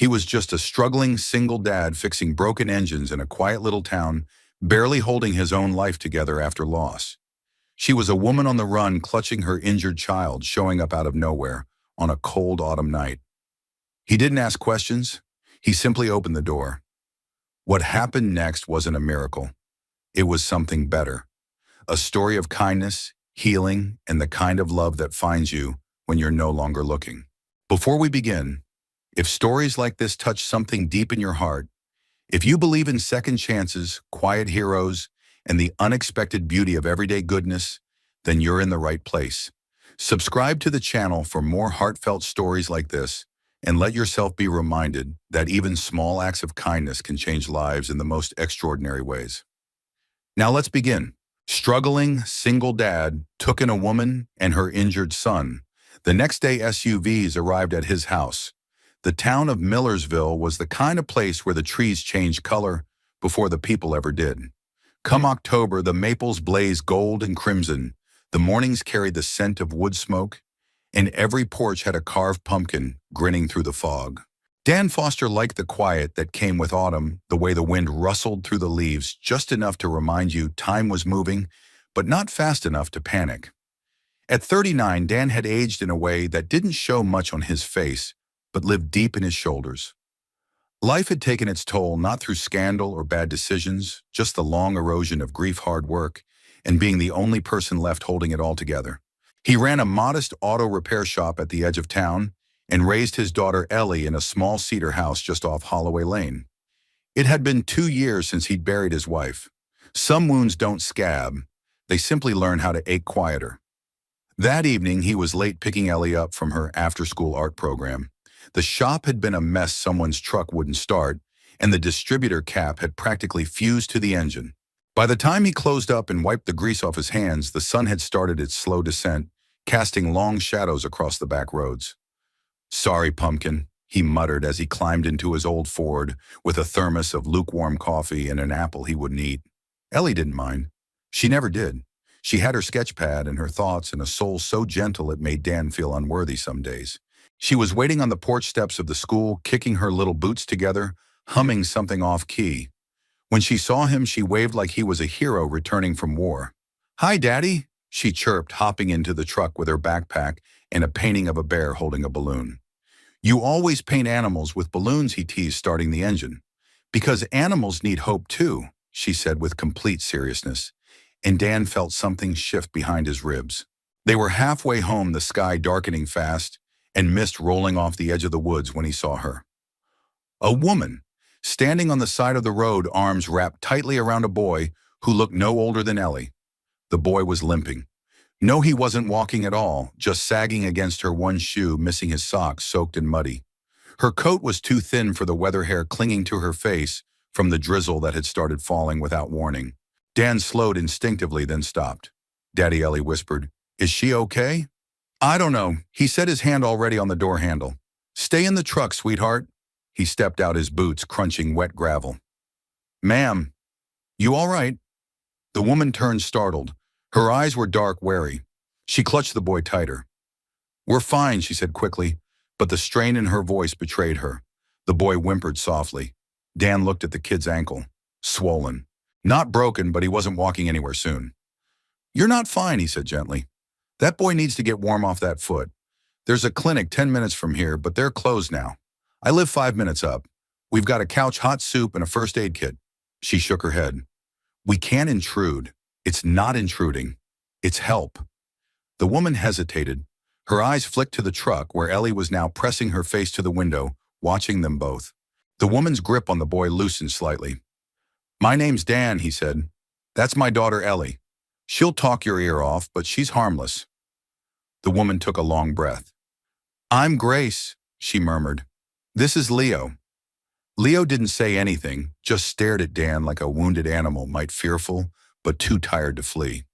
He was just a struggling single dad fixing broken engines in a quiet little town, barely holding his own life together after loss. She was a woman on the run clutching her injured child, showing up out of nowhere on a cold autumn night. He didn't ask questions. He simply opened the door. What happened next wasn't a miracle. It was something better. A story of kindness, healing, and the kind of love that finds you when you're no longer looking. Before we begin, if stories like this touch something deep in your heart, if you believe in second chances, quiet heroes, and the unexpected beauty of everyday goodness, then you're in the right place. Subscribe to the channel for more heartfelt stories like this, and let yourself be reminded that even small acts of kindness can change lives in the most extraordinary ways. Now let's begin. Struggling single dad took in a woman and her injured son. The next day, SUVs arrived at his house. The town of Millersville was the kind of place where the trees changed color before the people ever did. Come October, the maples blazed gold and crimson. The mornings carried the scent of wood smoke, and every porch had a carved pumpkin grinning through the fog. Dan Foster liked the quiet that came with autumn, the way the wind rustled through the leaves just enough to remind you time was moving, but not fast enough to panic. At 39, Dan had aged in a way that didn't show much on his face, but lived deep in his shoulders. Life had taken its toll not through scandal or bad decisions, just the long erosion of grief, hard work, and being the only person left holding it all together. He ran a modest auto repair shop at the edge of town and raised his daughter Ellie in a small cedar house just off Holloway Lane. It had been 2 years since he'd buried his wife. Some wounds don't scab, they simply learn how to ache quieter. That evening, he was late picking Ellie up from her after-school art program. The shop had been a mess. Someone's truck wouldn't start, and the distributor cap had practically fused to the engine. By the time he closed up and wiped the grease off his hands, the sun had started its slow descent, casting long shadows across the back roads. "Sorry, Pumpkin," he muttered as he climbed into his old Ford with a thermos of lukewarm coffee and an apple he wouldn't eat. Ellie didn't mind. She never did. She had her sketch pad and her thoughts and a soul so gentle it made Dan feel unworthy some days. She was waiting on the porch steps of the school, kicking her little boots together, humming something off-key. When she saw him, she waved like he was a hero returning from war. "Hi, Daddy," she chirped, hopping into the truck with her backpack and a painting of a bear holding a balloon. "You always paint animals with balloons," he teased, starting the engine. "Because animals need hope too," she said with complete seriousness, and Dan felt something shift behind his ribs. They were halfway home, the sky darkening fast, and mist rolling off the edge of the woods when he saw her. A woman, standing on the side of the road, arms wrapped tightly around a boy who looked no older than Ellie. The boy was limping. No, he wasn't walking at all, just sagging against her one shoe, missing his socks, soaked and muddy. Her coat was too thin for the weather hair clinging to her face from the drizzle that had started falling without warning. Dan slowed instinctively, then stopped. "Daddy," Ellie whispered, "is she okay?" "I don't know." He set his hand already on the door handle. "Stay in the truck, sweetheart." He stepped out, his boots crunching wet gravel. "Ma'am, you all right?" The woman turned, startled. Her eyes were dark, wary. She clutched the boy tighter. "We're fine," she said quickly, but the strain in her voice betrayed her. The boy whimpered softly. Dan looked at the kid's ankle. Swollen. Not broken, but he wasn't walking anywhere soon. "You're not fine," he said gently. "That boy needs to get warm off that foot. There's a clinic 10 minutes from here, but they're closed now. I live 5 minutes up. We've got a couch, hot soup, and a first aid kit." She shook her head. "We can't intrude." "It's not intruding. It's help." The woman hesitated. Her eyes flicked to the truck, where Ellie was now pressing her face to the window, watching them both. The woman's grip on the boy loosened slightly. "My name's Dan," he said. "That's my daughter Ellie. She'll talk your ear off, but she's harmless." The woman took a long breath. "I'm Grace," she murmured. "This is Leo." Leo didn't say anything, just stared at Dan like a wounded animal might, fearful, but too tired to flee.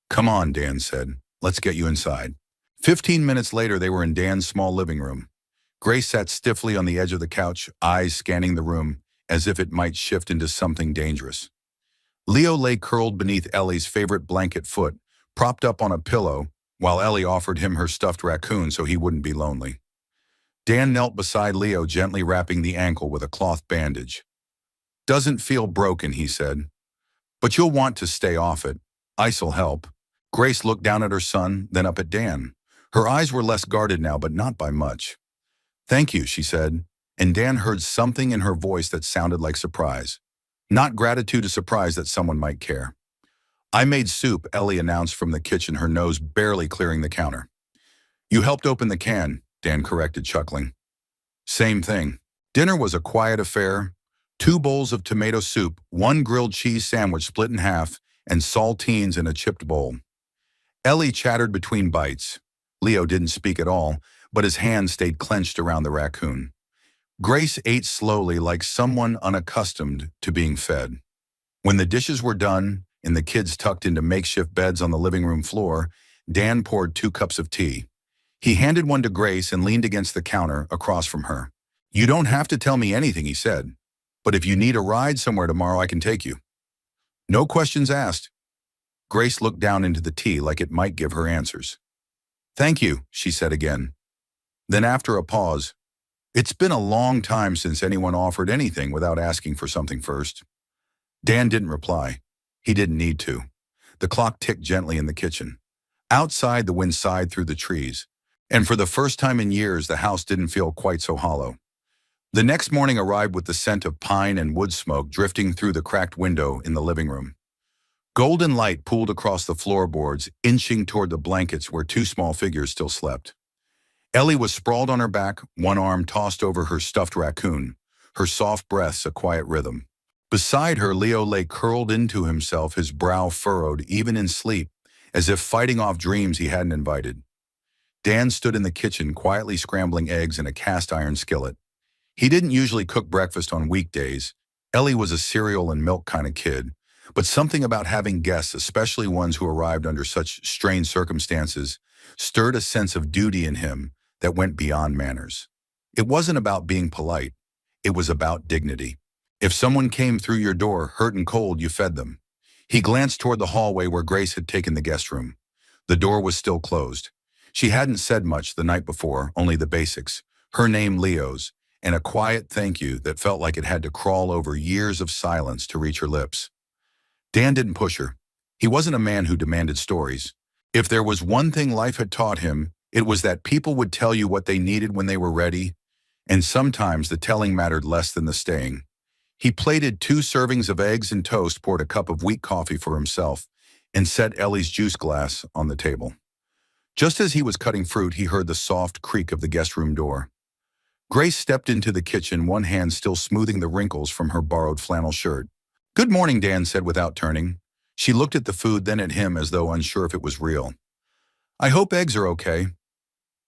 "Come on," Dan said. "Let's get you inside." 15 minutes later, they were in Dan's small living room. Grace sat stiffly on the edge of the couch, eyes scanning the room, as if it might shift into something dangerous. Leo lay curled beneath Ellie's favorite blanket foot, propped up on a pillow, while Ellie offered him her stuffed raccoon so he wouldn't be lonely. Dan knelt beside Leo, gently wrapping the ankle with a cloth bandage. Doesn't feel broken, he said. But you'll want to stay off it. Ice'll help. Grace looked down at her son, then up at Dan. Her eyes were less guarded now, but not by much. Thank you, she said, and Dan heard something in her voice that sounded like surprise. Not gratitude, a surprise that someone might care. I made soup, Ellie announced from the kitchen, her nose barely clearing the counter. You helped open the can, Dan corrected, chuckling. Same thing. Dinner was a quiet affair. 2 bowls of tomato soup, 1 grilled cheese sandwich split in half, and saltines in a chipped bowl. Ellie chattered between bites. Leo didn't speak at all, but his hand stayed clenched around the raccoon. Grace ate slowly, like someone unaccustomed to being fed. When the dishes were done and the kids tucked into makeshift beds on the living room floor, Dan poured 2 cups of tea. He handed one to Grace and leaned against the counter across from her. You don't have to tell me anything, he said. But if you need a ride somewhere tomorrow, I can take you. No questions asked. Grace looked down into the tea like it might give her answers. Thank you, she said again. Then after a pause, it's been a long time since anyone offered anything without asking for something first. Dan didn't reply. He didn't need to. The clock ticked gently in the kitchen. Outside, the wind sighed through the trees, and for the first time in years, the house didn't feel quite so hollow. The next morning arrived with the scent of pine and wood smoke drifting through the cracked window in the living room. Golden light pooled across the floorboards, inching toward the blankets where 2 small figures still slept. Ellie was sprawled on her back, one arm tossed over her stuffed raccoon, her soft breaths a quiet rhythm. Beside her, Leo lay curled into himself, his brow furrowed, even in sleep, as if fighting off dreams he hadn't invited. Dan stood in the kitchen, quietly scrambling eggs in a cast-iron skillet. He didn't usually cook breakfast on weekdays. Ellie was a cereal and milk kind of kid, but something about having guests, especially ones who arrived under such strange circumstances, stirred a sense of duty in him that went beyond manners. It wasn't about being polite. It was about dignity. If someone came through your door, hurt and cold, you fed them. He glanced toward the hallway where Grace had taken the guest room. The door was still closed. She hadn't said much the night before, only the basics. Her name, Leo's, and a quiet thank you that felt like it had to crawl over years of silence to reach her lips. Dan didn't push her. He wasn't a man who demanded stories. If there was one thing life had taught him, it was that people would tell you what they needed when they were ready, and sometimes the telling mattered less than the staying. He plated 2 servings of eggs and toast, poured a cup of weak coffee for himself, and set Ellie's juice glass on the table. Just as he was cutting fruit, he heard the soft creak of the guest room door. Grace stepped into the kitchen, one hand still smoothing the wrinkles from her borrowed flannel shirt. Good morning, Dan said without turning. She looked at the food, then at him as though unsure if it was real. I hope eggs are okay.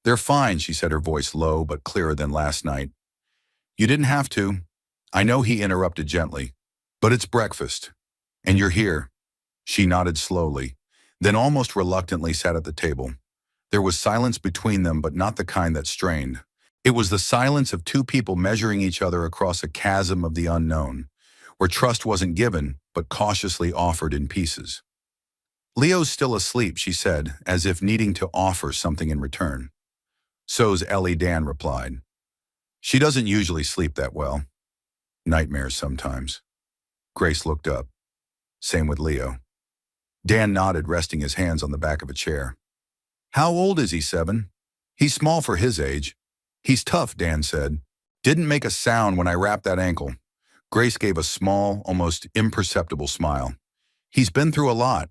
They're fine, she said, her voice low but clearer than last night. You didn't have to. I know, he interrupted gently. But it's breakfast. And you're here. She nodded slowly, then almost reluctantly sat at the table. There was silence between them, but not the kind that strained. It was the silence of 2 people measuring each other across a chasm of the unknown, where trust wasn't given, but cautiously offered in pieces. Leo's still asleep, she said, as if needing to offer something in return. So's Ellie, Dan replied. She doesn't usually sleep that well. Nightmares sometimes. Grace looked up. Same with Leo. Dan nodded, resting his hands on the back of a chair. How old is he, 7? He's small for his age. He's tough, Dan said. Didn't make a sound when I wrapped that ankle. Grace gave a small, almost imperceptible smile. He's been through a lot.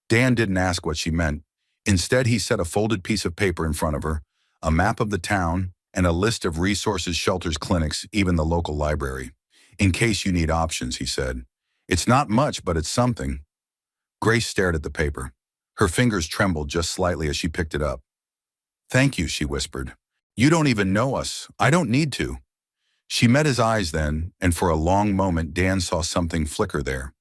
Dan didn't ask what she meant. Instead, he set a folded piece of paper in front of her, a map of the town, and a list of resources, shelters, clinics, even the local library. In case you need options, he said. It's not much, but it's something. Grace stared at the paper. Her fingers trembled just slightly as she picked it up. Thank you, she whispered. You don't even know us. I don't need to. She met his eyes then, and for a long moment Dan saw something flicker there.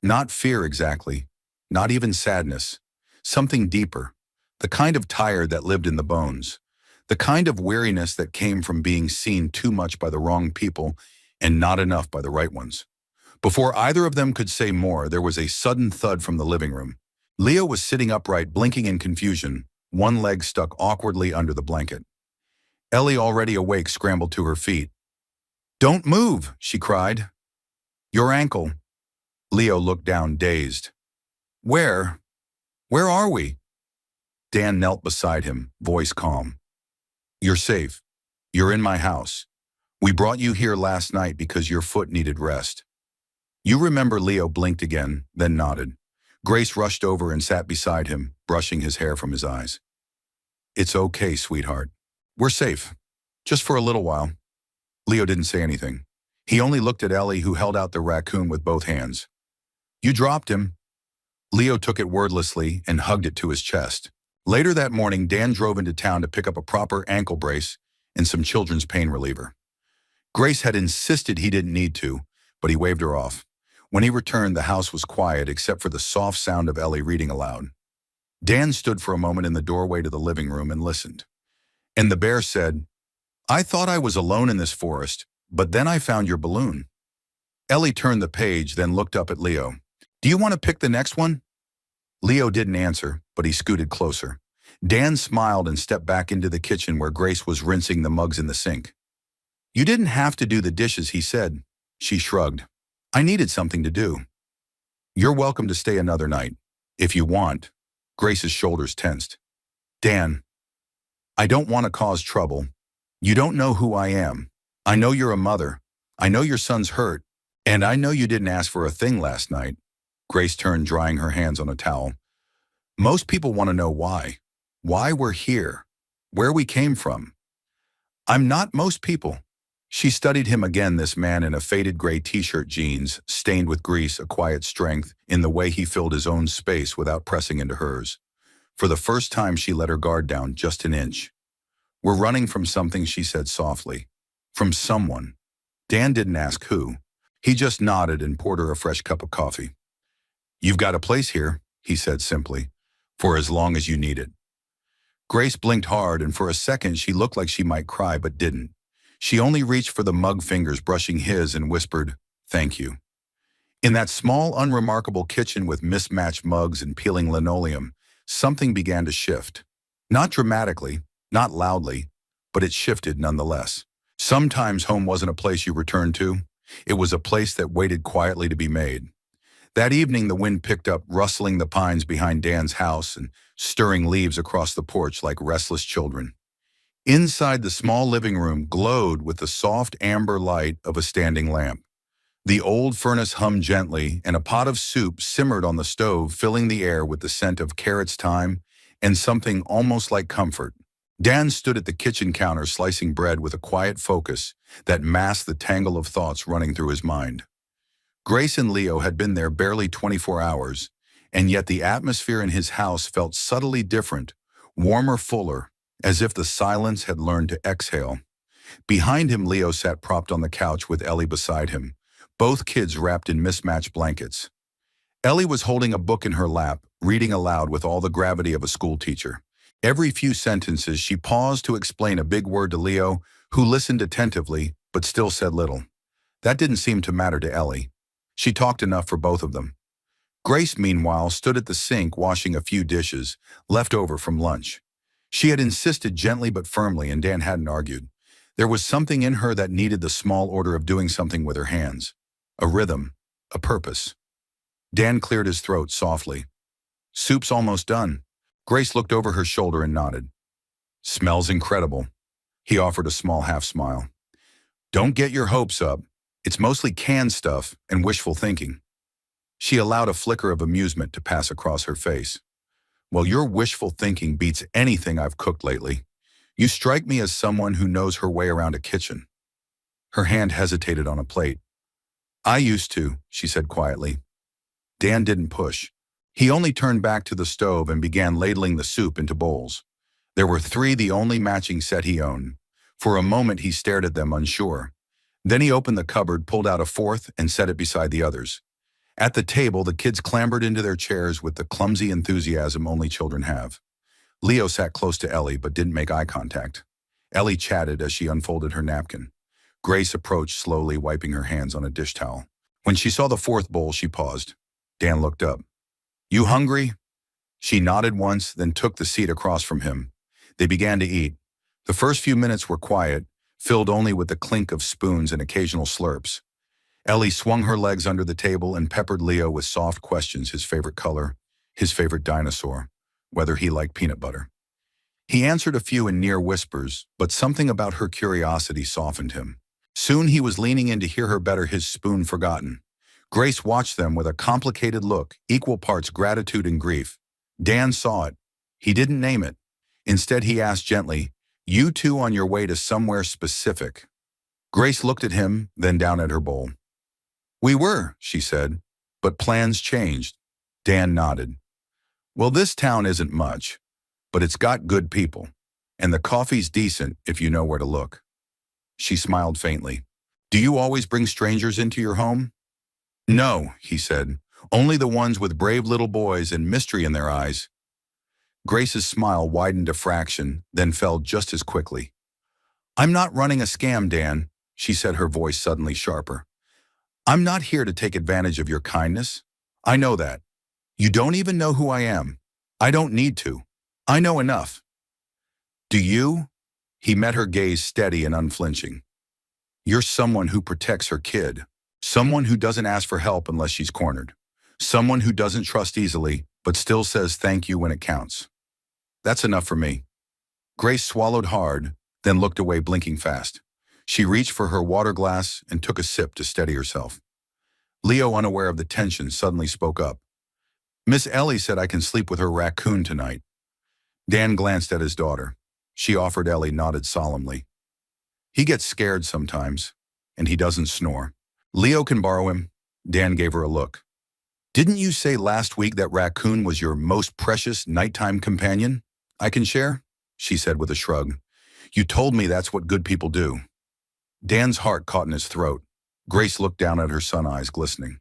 Not fear exactly, not even sadness. Something deeper, the kind of tired that lived in the bones, the kind of weariness that came from being seen too much by the wrong people and not enough by the right ones. Before either of them could say more, there was a sudden thud from the living room. Leo was sitting upright, blinking in confusion, one leg stuck awkwardly under the blanket. Ellie, already awake, scrambled to her feet. "Don't move," she cried. "Your ankle." Leo looked down, dazed. "Where? Where are we?" Dan knelt beside him, voice calm. "You're safe. You're in my house. We brought you here last night because your foot needed rest." "You remember?" Leo blinked again, then nodded. Grace rushed over and sat beside him, brushing his hair from his eyes. "It's okay, sweetheart. We're safe. Just for a little while." Leo didn't say anything. He only looked at Ellie, who held out the raccoon with both hands. "You dropped him." Leo took it wordlessly and hugged it to his chest. Later that morning, Dan drove into town to pick up a proper ankle brace and some children's pain reliever. Grace had insisted he didn't need to, but he waved her off. When he returned, the house was quiet except for the soft sound of Ellie reading aloud. Dan stood for a moment in the doorway to the living room and listened. And the bear said, "I thought I was alone in this forest, but then I found your balloon." Ellie turned the page, then looked up at Leo. "Do you want to pick the next one?" Leo didn't answer, but he scooted closer. Dan smiled and stepped back into the kitchen where Grace was rinsing the mugs in the sink. "You didn't have to do the dishes," he said. She shrugged. "I needed something to do." "You're welcome to stay another night, if you want." Grace's shoulders tensed. "Dan, I don't want to cause trouble. You don't know who I am. I know you're a mother. I know your son's hurt. And I know you didn't ask for a thing last night." Grace turned, drying her hands on a towel. "Most people want to know why. Why we're here. Where we came from." "I'm not most people." She studied him again, this man in a faded gray t-shirt, jeans, stained with grease, a quiet strength in the way he filled his own space without pressing into hers. For the first time, she let her guard down just an inch. "We're running from something," she said softly. "From someone." Dan didn't ask who. He just nodded and poured her a fresh cup of coffee. "You've got a place here," he said simply, "for as long as you need it." Grace blinked hard, and for a second she looked like she might cry but didn't. She only reached for the mug fingers brushing his and whispered, "Thank you." In that small, unremarkable kitchen with mismatched mugs and peeling linoleum, something began to shift. Not dramatically, not loudly, but it shifted nonetheless. Sometimes home wasn't a place you returned to. It was a place that waited quietly to be made. That evening, the wind picked up, rustling the pines behind Dan's house and stirring leaves across the porch like restless children. Inside, the small living room glowed with the soft amber light of a standing lamp. The old furnace hummed gently, and a pot of soup simmered on the stove, filling the air with the scent of carrots, thyme, and something almost like comfort. Dan stood at the kitchen counter slicing bread with a quiet focus that masked the tangle of thoughts running through his mind. Grace and Leo had been there barely 24 hours, and yet the atmosphere in his house felt subtly different, warmer, fuller, as if the silence had learned to exhale. Behind him, Leo sat propped on the couch with Ellie beside him, both kids wrapped in mismatched blankets. Ellie was holding a book in her lap, reading aloud with all the gravity of a schoolteacher. Every few sentences, she paused to explain a big word to Leo, who listened attentively, but still said little. That didn't seem to matter to Ellie. She talked enough for both of them. Grace, meanwhile, stood at the sink washing a few dishes, left over from lunch. She had insisted gently but firmly, and Dan hadn't argued. There was something in her that needed the small order of doing something with her hands. A rhythm, a purpose. Dan cleared his throat softly. "Soup's almost done." Grace looked over her shoulder and nodded. "Smells incredible." He offered a small half-smile. "Don't get your hopes up. It's mostly canned stuff and wishful thinking." She allowed a flicker of amusement to pass across her face. "Well, your wishful thinking beats anything I've cooked lately. You strike me as someone who knows her way around a kitchen." Her hand hesitated on a plate. "I used to," she said quietly. Dan didn't push. He only turned back to the stove and began ladling the soup into bowls. There were three, the only matching set he owned. For a moment he stared at them, unsure. Then he opened the cupboard, pulled out a fourth, and set it beside the others. At the table, the kids clambered into their chairs with the clumsy enthusiasm only children have. Leo sat close to Ellie but didn't make eye contact. Ellie chatted as she unfolded her napkin. Grace approached slowly, wiping her hands on a dish towel. When she saw the fourth bowl, she paused. Dan looked up. "You hungry?" She nodded once, then took the seat across from him. They began to eat. The first few minutes were quiet, filled only with the clink of spoons and occasional slurps. Ellie swung her legs under the table and peppered Leo with soft questions: his favorite color, his favorite dinosaur, whether he liked peanut butter. He answered a few in near whispers, but something about her curiosity softened him. Soon he was leaning in to hear her better, his spoon forgotten. Grace watched them with a complicated look, equal parts gratitude and grief. Dan saw it. He didn't name it. Instead, he asked gently, "You two on your way to somewhere specific?" Grace looked at him, then down at her bowl. "We were," she said, "but plans changed." Dan nodded. "Well, this town isn't much, but it's got good people, and the coffee's decent if you know where to look." She smiled faintly. "Do you always bring strangers into your home?" "No," he said, "only the ones with brave little boys and mystery in their eyes." Grace's smile widened a fraction, then fell just as quickly. "I'm not running a scam, Dan," she said, her voice suddenly sharper. "I'm not here to take advantage of your kindness. I know that. You don't even know who I am. I don't need to. I know enough." "Do you?" He met her gaze steady and unflinching. "You're someone who protects her kid. Someone who doesn't ask for help unless she's cornered. Someone who doesn't trust easily, but still says thank you when it counts. That's enough for me." Grace swallowed hard, then looked away, blinking fast. She reached for her water glass and took a sip to steady herself. Leo, unaware of the tension, suddenly spoke up. "Miss Ellie said I can sleep with her raccoon tonight." Dan glanced at his daughter. She offered. Ellie nodded solemnly. "He gets scared sometimes, and he doesn't snore. Leo can borrow him." Dan gave her a look. "Didn't you say last week that raccoon was your most precious nighttime companion?" "I can share," she said with a shrug. "You told me that's what good people do." Dan's heart caught in his throat. Grace looked down at her son, eyes glistening.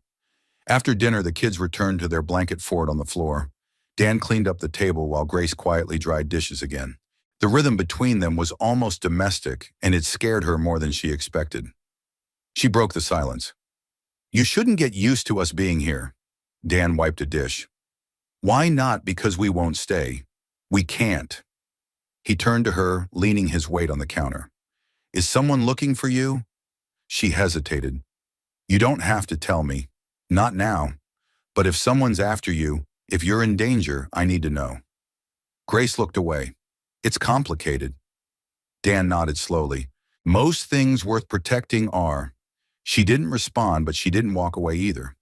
After dinner, the kids returned to their blanket fort on the floor. Dan cleaned up the table while Grace quietly dried dishes again. The rhythm between them was almost domestic, and it scared her more than she expected. She broke the silence. "You shouldn't get used to us being here." Dan wiped a dish. "Why not? Because we won't stay. We can't." He turned to her, leaning his weight on the counter. "Is someone looking for you?" She hesitated. "You don't have to tell me. Not now. But if someone's after you, if you're in danger, I need to know." Grace looked away. "It's complicated." Dan nodded slowly. "Most things worth protecting are." She didn't respond, but she didn't walk away either.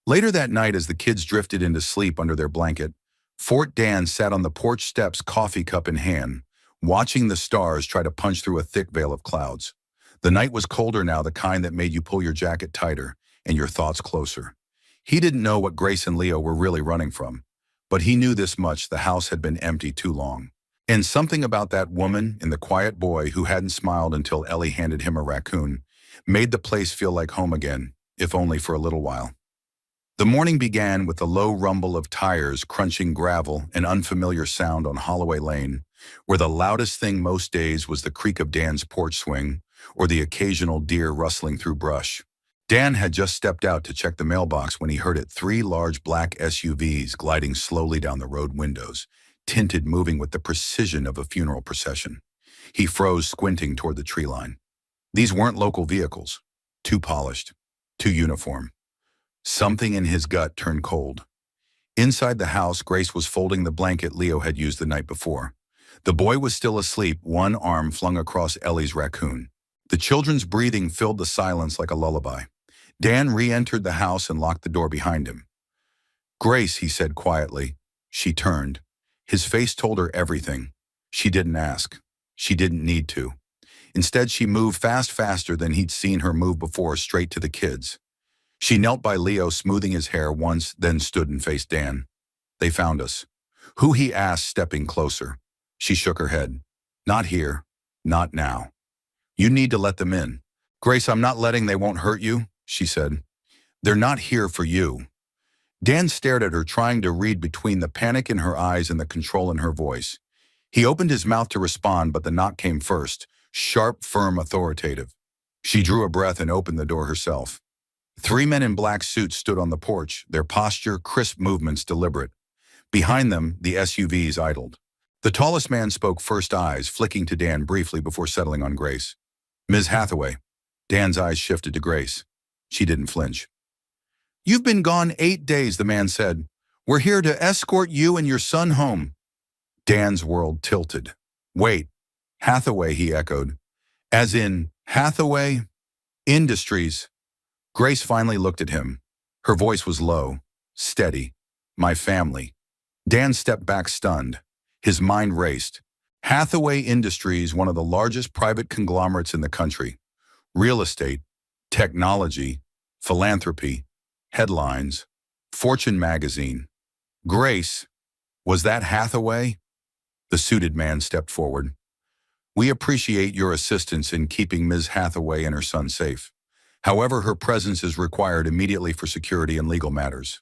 Later that night, as the kids drifted into sleep under their blanket, Fort Dan sat on the porch steps, coffee cup in hand, watching the stars try to punch through a thick veil of clouds. The night was colder now, the kind that made you pull your jacket tighter and your thoughts closer. He didn't know what Grace and Leo were really running from, but he knew this much: the house had been empty too long. And something about that woman and the quiet boy who hadn't smiled until Ellie handed him a raccoon made the place feel like home again, if only for a little while. The morning began with the low rumble of tires crunching gravel, an unfamiliar sound on Holloway Lane, where the loudest thing most days was the creak of Dan's porch swing or the occasional deer rustling through brush. Dan had just stepped out to check the mailbox when he heard it: 3 large black SUVs gliding slowly down the road, windows tinted, moving with the precision of a funeral procession. He froze, squinting toward the tree line. These weren't local vehicles. Too polished. Too uniform. Something in his gut turned cold. Inside the house, Grace was folding the blanket Leo had used the night before. The boy was still asleep, one arm flung across Ellie's raccoon. The children's breathing filled the silence like a lullaby. Dan re-entered the house and locked the door behind him. "Grace," he said quietly. She turned. His face told her everything. She didn't ask. She didn't need to. Instead, she moved faster than he'd seen her move before, straight to the kids. She knelt by Leo, smoothing his hair once, then stood and faced Dan. "They found us." "Who?" he asked, stepping closer. She shook her head. "Not here. Not now. You need to let them in." "Grace, I'm not letting. They won't hurt you," she said. "They're not here for you." Dan stared at her, trying to read between the panic in her eyes and the control in her voice. He opened his mouth to respond, but the knock came first, sharp, firm, authoritative. She drew a breath and opened the door herself. 3 men in black suits stood on the porch, their posture, crisp movements deliberate. Behind them, the SUVs idled. The tallest man spoke first, eyes flicking to Dan briefly before settling on Grace. Ms. Hathaway. Dan's eyes shifted to Grace. She didn't flinch. You've been gone 8 days, the man said. We're here to escort you and your son home. Dan's world tilted. Wait, Hathaway, he echoed. As in, Hathaway Industries. Grace finally looked at him. Her voice was low, steady. My family. Dan stepped back stunned. His mind raced. Hathaway Industries, one of the largest private conglomerates in the country. Real estate, technology, philanthropy, headlines, Fortune magazine. Grace, was that Hathaway? The suited man stepped forward. We appreciate your assistance in keeping Ms. Hathaway and her son safe. However, her presence is required immediately for security and legal matters.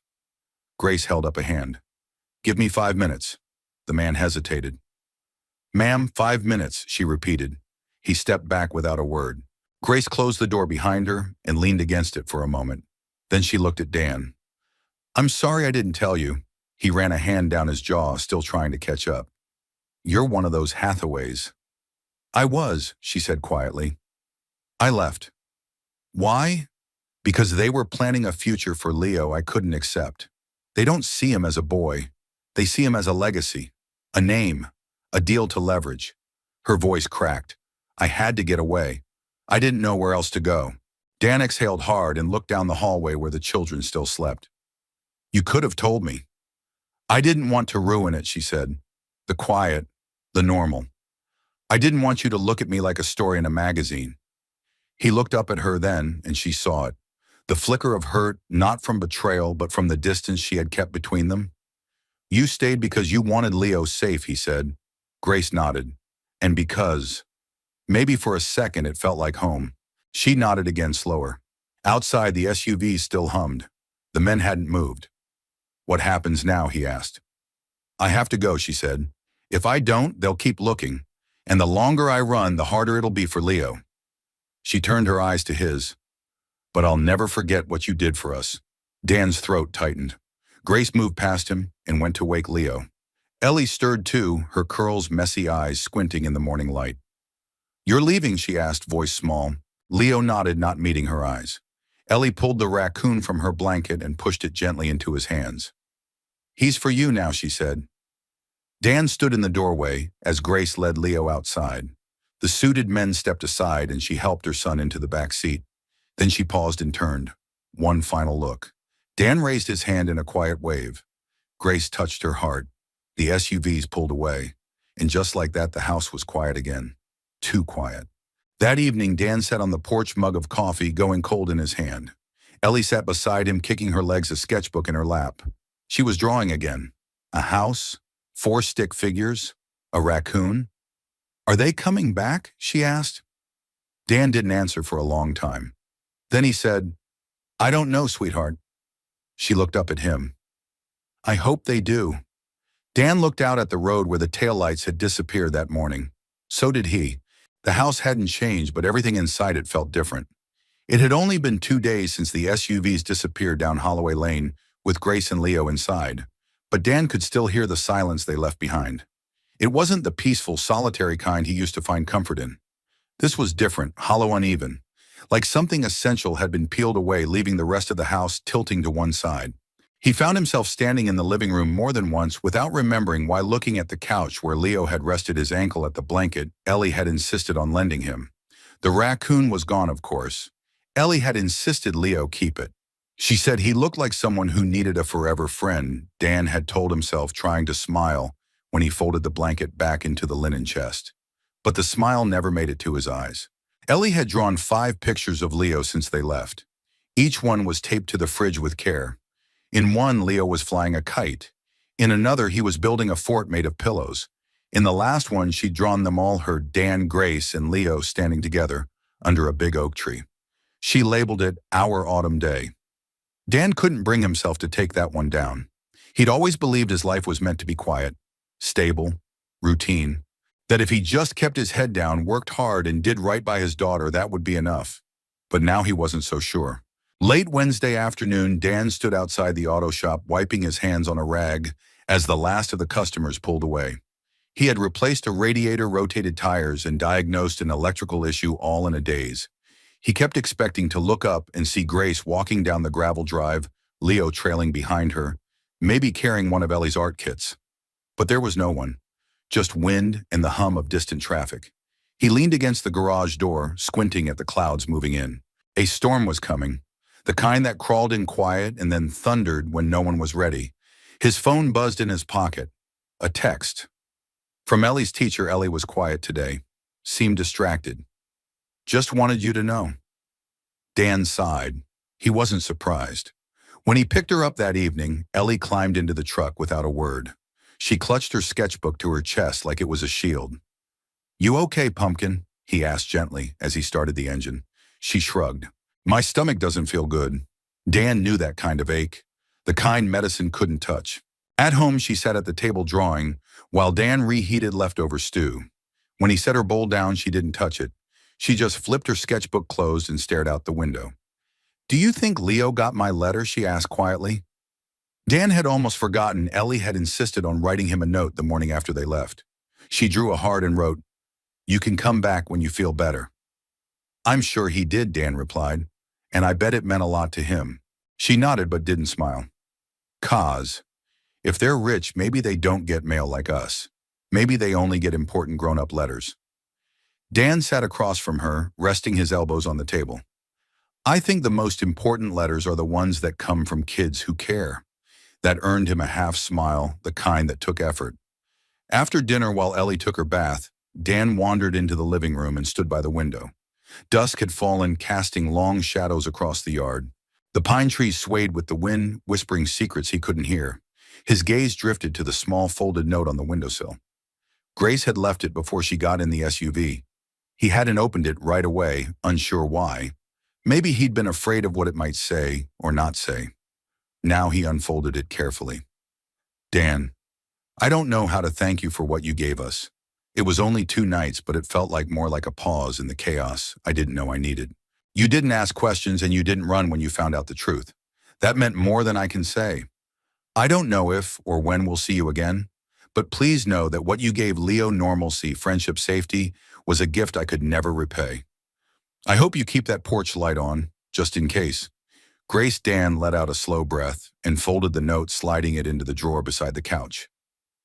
Grace held up a hand. Give me 5 minutes. The man hesitated. Ma'am, 5 minutes, she repeated. He stepped back without a word. Grace closed the door behind her and leaned against it for a moment. Then she looked at Dan. I'm sorry I didn't tell you. He ran a hand down his jaw, still trying to catch up. You're one of those Hathaways. I was, she said quietly. I left. Why? Because they were planning a future for Leo I couldn't accept. They don't see him as a boy. They see him as a legacy, a name, a deal to leverage. Her voice cracked. I had to get away. I didn't know where else to go. Dan exhaled hard and looked down the hallway where the children still slept. You could have told me. I didn't want to ruin it, she said. The quiet, the normal. I didn't want you to look at me like a story in a magazine. He looked up at her then, and she saw it. The flicker of hurt, not from betrayal, but from the distance she had kept between them. You stayed because you wanted Leo safe, he said. Grace nodded. And because. Maybe for a second it felt like home. She nodded again slower. Outside, the SUV still hummed. The men hadn't moved. What happens now, he asked. I have to go, she said. If I don't, they'll keep looking. And the longer I run, the harder it'll be for Leo. She turned her eyes to his. But I'll never forget what you did for us. Dan's throat tightened. Grace moved past him and went to wake Leo. Ellie stirred too, her curls, messy eyes squinting in the morning light. You're leaving, she asked, voice small. Leo nodded, not meeting her eyes. Ellie pulled the raccoon from her blanket and pushed it gently into his hands. He's for you now, she said. Dan stood in the doorway as Grace led Leo outside. The suited men stepped aside and she helped her son into the back seat. Then she paused and turned. One final look. Dan raised his hand in a quiet wave. Grace touched her heart. The SUVs pulled away. And just like that, the house was quiet again. Too quiet. That evening, Dan sat on the porch, mug of coffee going cold in his hand. Ellie sat beside him, kicking her legs, a sketchbook in her lap. She was drawing again. A house, 4 stick figures, a raccoon. Are they coming back? She asked. Dan didn't answer for a long time. Then he said, I don't know, sweetheart. She looked up at him. I hope they do. Dan looked out at the road where the taillights had disappeared that morning. So did he. The house hadn't changed, but everything inside it felt different. It had only been 2 days since the SUVs disappeared down Holloway Lane with Grace and Leo inside, but Dan could still hear the silence they left behind. It wasn't the peaceful, solitary kind he used to find comfort in. This was different, hollow, uneven, like something essential had been peeled away, leaving the rest of the house tilting to one side. He found himself standing in the living room more than once without remembering why, looking at the couch where Leo had rested his ankle at the blanket Ellie had insisted on lending him. The raccoon was gone, of course. Ellie had insisted Leo keep it. She said he looked like someone who needed a forever friend, Dan had told himself, trying to smile when he folded the blanket back into the linen chest. But the smile never made it to his eyes. Ellie had drawn 5 pictures of Leo since they left. Each one was taped to the fridge with care. In one, Leo was flying a kite. In another, he was building a fort made of pillows. In the last one, she'd drawn them all, her Dan, Grace, and Leo standing together under a big oak tree. She labeled it Our Autumn Day. Dan couldn't bring himself to take that one down. He'd always believed his life was meant to be quiet, stable, routine, that if he just kept his head down, worked hard, and did right by his daughter, that would be enough. But now he wasn't so sure. Late Wednesday afternoon, Dan stood outside the auto shop, wiping his hands on a rag as the last of the customers pulled away. He had replaced a radiator, rotated tires, and diagnosed an electrical issue all in a daze. He kept expecting to look up and see Grace walking down the gravel drive, Leo trailing behind her, maybe carrying one of Ellie's art kits. But there was no one, just wind and the hum of distant traffic. He leaned against the garage door, squinting at the clouds moving in. A storm was coming, the kind that crawled in quiet and then thundered when no one was ready. His phone buzzed in his pocket. A text. From Ellie's teacher. Ellie was quiet today, seemed distracted. Just wanted you to know. Dan sighed. He wasn't surprised. When he picked her up that evening, Ellie climbed into the truck without a word. She clutched her sketchbook to her chest like it was a shield. "You okay, Pumpkin?" he asked gently as he started the engine. She shrugged. "My stomach doesn't feel good." Dan knew that kind of ache, the kind medicine couldn't touch. At home, she sat at the table drawing, while Dan reheated leftover stew. When he set her bowl down, she didn't touch it. She just flipped her sketchbook closed and stared out the window. "Do you think Leo got my letter?" she asked quietly. Dan had almost forgotten Ellie had insisted on writing him a note the morning after they left. She drew a heart and wrote, "You can come back when you feel better." "I'm sure he did," Dan replied, "and I bet it meant a lot to him." She nodded but didn't smile. "'Cause if they're rich, maybe they don't get mail like us. Maybe they only get important grown-up letters." Dan sat across from her, resting his elbows on the table. "I think the most important letters are the ones that come from kids who care." That earned him a half smile, the kind that took effort. After dinner, while Ellie took her bath, Dan wandered into the living room and stood by the window. Dusk had fallen, casting long shadows across the yard. The pine trees swayed with the wind, whispering secrets he couldn't hear. His gaze drifted to the small folded note on the windowsill. Grace had left it before she got in the SUV. He hadn't opened it right away, unsure why. Maybe he'd been afraid of what it might say or not say. Now he unfolded it carefully. "Dan, I don't know how to thank you for what you gave us. It was only 2 nights, but it felt more like a pause in the chaos I didn't know I needed. You didn't ask questions and you didn't run when you found out the truth. That meant more than I can say. I don't know if or when we'll see you again, but please know that what you gave Leo, normalcy, friendship, safety, was a gift I could never repay. I hope you keep that porch light on, just in case." Grace. Dan let out a slow breath and folded the note, sliding it into the drawer beside the couch.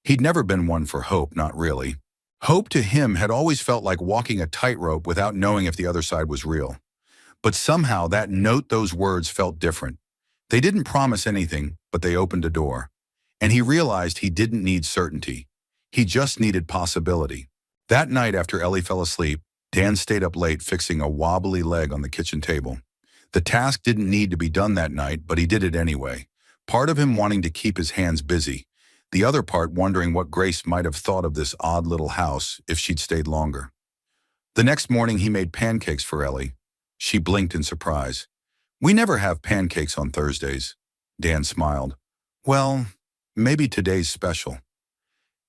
He'd never been one for hope, not really. Hope to him had always felt like walking a tightrope without knowing if the other side was real. But somehow that note, those words felt different. They didn't promise anything, but they opened a door. And he realized he didn't need certainty. He just needed possibility. That night after Ellie fell asleep, Dan stayed up late fixing a wobbly leg on the kitchen table. The task didn't need to be done that night, but he did it anyway. Part of him wanting to keep his hands busy, the other part wondering what Grace might have thought of this odd little house if she'd stayed longer. The next morning he made pancakes for Ellie. She blinked in surprise. "We never have pancakes on Thursdays." Dan smiled. "Well, maybe today's special."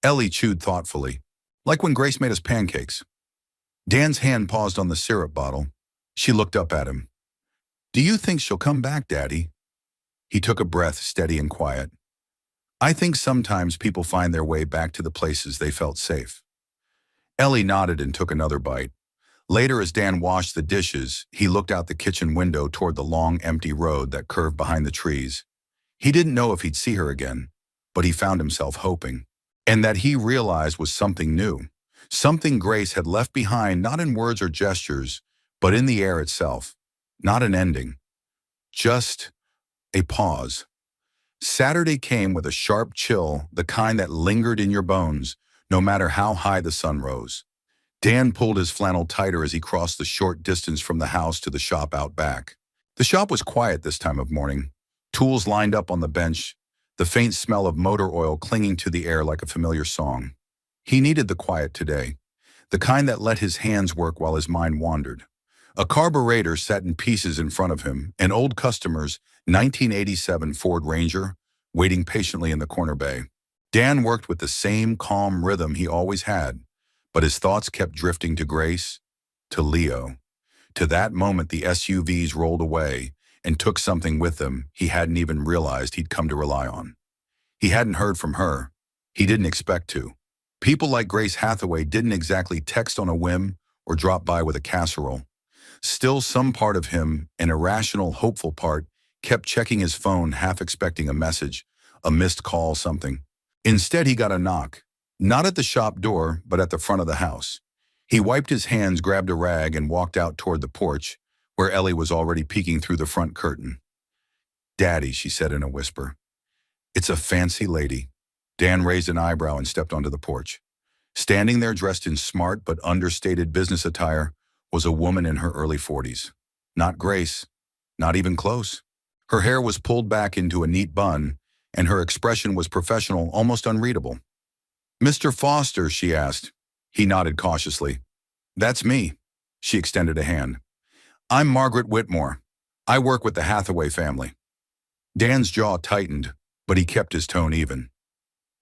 Ellie chewed thoughtfully. "Like when Grace made us pancakes." Dan's hand paused on the syrup bottle. She looked up at him. "Do you think she'll come back, Daddy?" He took a breath, steady and quiet. "I think sometimes people find their way back to the places they felt safe." Ellie nodded and took another bite. Later, as Dan washed the dishes, he looked out the kitchen window toward the long, empty road that curved behind the trees. He didn't know if he'd see her again, but he found himself hoping. And that he realized was something new. Something Grace had left behind, not in words or gestures, but in the air itself. Not an ending. Just a pause. Saturday came with a sharp chill, the kind that lingered in your bones, no matter how high the sun rose. Dan pulled his flannel tighter as he crossed the short distance from the house to the shop out back. The shop was quiet this time of morning. Tools lined up on the bench, the faint smell of motor oil clinging to the air like a familiar song. He needed the quiet today, the kind that let his hands work while his mind wandered. A carburetor sat in pieces in front of him, an old customer's 1987 Ford Ranger, waiting patiently in the corner bay. Dan worked with the same calm rhythm he always had, but his thoughts kept drifting to Grace, to Leo. To that moment the SUVs rolled away and took something with them he hadn't even realized he'd come to rely on. He hadn't heard from her. He didn't expect to. People like Grace Hathaway didn't exactly text on a whim or drop by with a casserole. Still, some part of him, an irrational, hopeful part, kept checking his phone, half expecting a message, a missed call, something. Instead, he got a knock. Not at the shop door, but at the front of the house. He wiped his hands, grabbed a rag, and walked out toward the porch, where Ellie was already peeking through the front curtain. "Daddy," she said in a whisper. "It's a fancy lady." Dan raised an eyebrow and stepped onto the porch. Standing there dressed in smart but understated business attire was a woman in her early 40s. Not Grace, not even close. Her hair was pulled back into a neat bun, and her expression was professional, almost unreadable. "Mr. Foster," she asked. He nodded cautiously. "That's me." She extended a hand. "I'm Margaret Whitmore. I work with the Hathaway family." Dan's jaw tightened, but he kept his tone even.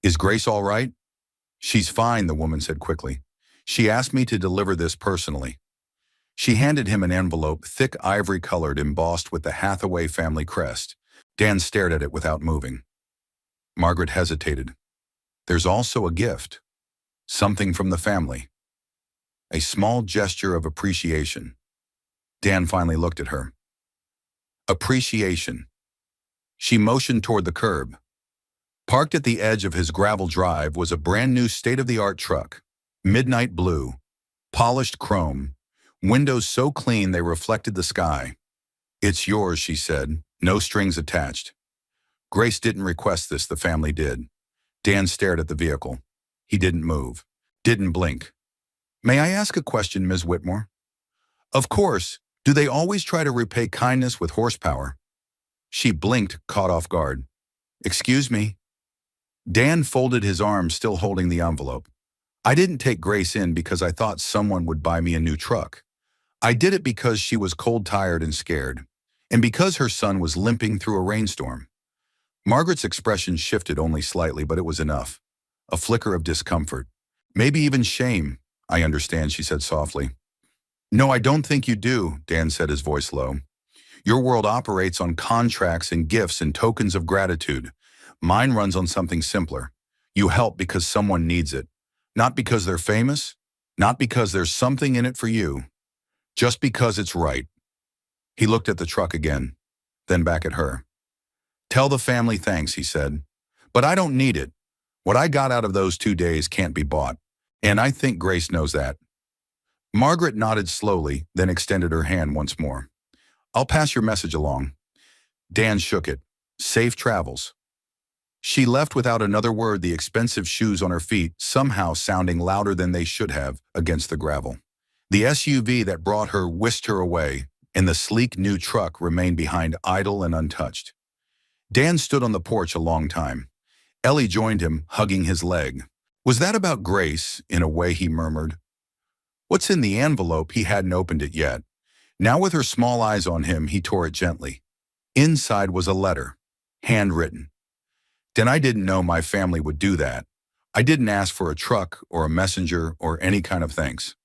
"Is Grace all right?" "She's fine," the woman said quickly. "She asked me to deliver this personally." She handed him an envelope, thick ivory-colored, embossed with the Hathaway family crest. Dan stared at it without moving. Margaret hesitated. "There's also a gift. Something from the family." A small gesture of appreciation. Dan finally looked at her. Appreciation. She motioned toward the curb. Parked at the edge of his gravel drive was a brand new state-of-the-art truck. Midnight blue. Polished chrome. Windows so clean they reflected the sky. "It's yours," she said. "No strings attached." Grace didn't request this, the family did. Dan stared at the vehicle. He didn't move. Didn't blink. "May I ask a question, Ms. Whitmore?" "Of course. Do they always try to repay kindness with horsepower?" She blinked, caught off guard. "Excuse me." Dan folded his arms, still holding the envelope. "I didn't take Grace in because I thought someone would buy me a new truck. I did it because she was cold, tired, and scared, and because her son was limping through a rainstorm." Margaret's expression shifted only slightly, but it was enough. A flicker of discomfort. "Maybe even shame. I understand," she said softly. "No, I don't think you do," Dan said, his voice low. "Your world operates on contracts and gifts and tokens of gratitude. Mine runs on something simpler. You help because someone needs it. Not because they're famous, not because there's something in it for you. Just because it's right." He looked at the truck again, then back at her. "Tell the family thanks," he said. "But I don't need it. What I got out of those 2 days can't be bought. And I think Grace knows that." Margaret nodded slowly, then extended her hand once more. "I'll pass your message along." Dan shook it. "Safe travels." She left without another word, the expensive shoes on her feet somehow sounding louder than they should have against the gravel. The SUV that brought her whisked her away, and the sleek new truck remained behind, idle and untouched. Dan stood on the porch a long time. Ellie joined him, hugging his leg. "Was that about Grace?" In a way, he murmured. "What's in the envelope?" He hadn't opened it yet. Now with her small eyes on him, he tore it gently. Inside was a letter, handwritten. "Then I didn't know my family would do that. I didn't ask for a truck or a messenger or any kind of thanks.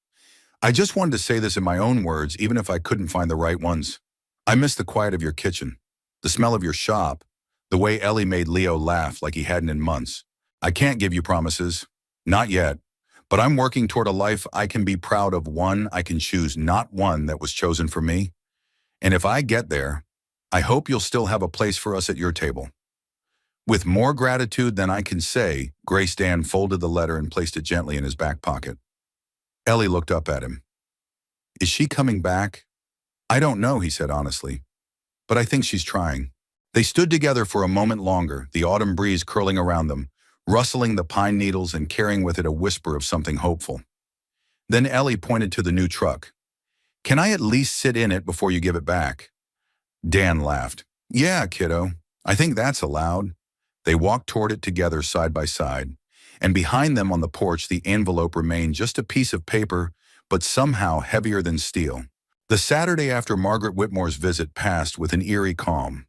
I just wanted to say this in my own words, even if I couldn't find the right ones. I miss the quiet of your kitchen, the smell of your shop, the way Ellie made Leo laugh like he hadn't in months. I can't give you promises. Not yet. But I'm working toward a life I can be proud of, one I can choose, not one that was chosen for me. And if I get there, I hope you'll still have a place for us at your table." With more gratitude than I can say, Grace. Dan folded the letter and placed it gently in his back pocket. Ellie looked up at him. "Is she coming back?" "I don't know," he said honestly. "But I think she's trying." They stood together for a moment longer, the autumn breeze curling around them, rustling the pine needles and carrying with it a whisper of something hopeful. Then Ellie pointed to the new truck. "Can I at least sit in it before you give it back?" Dan laughed. "Yeah, kiddo. I think that's allowed." They walked toward it together, side by side, and behind them on the porch the envelope remained just a piece of paper, but somehow heavier than steel. The Saturday after Margaret Whitmore's visit passed with an eerie calm.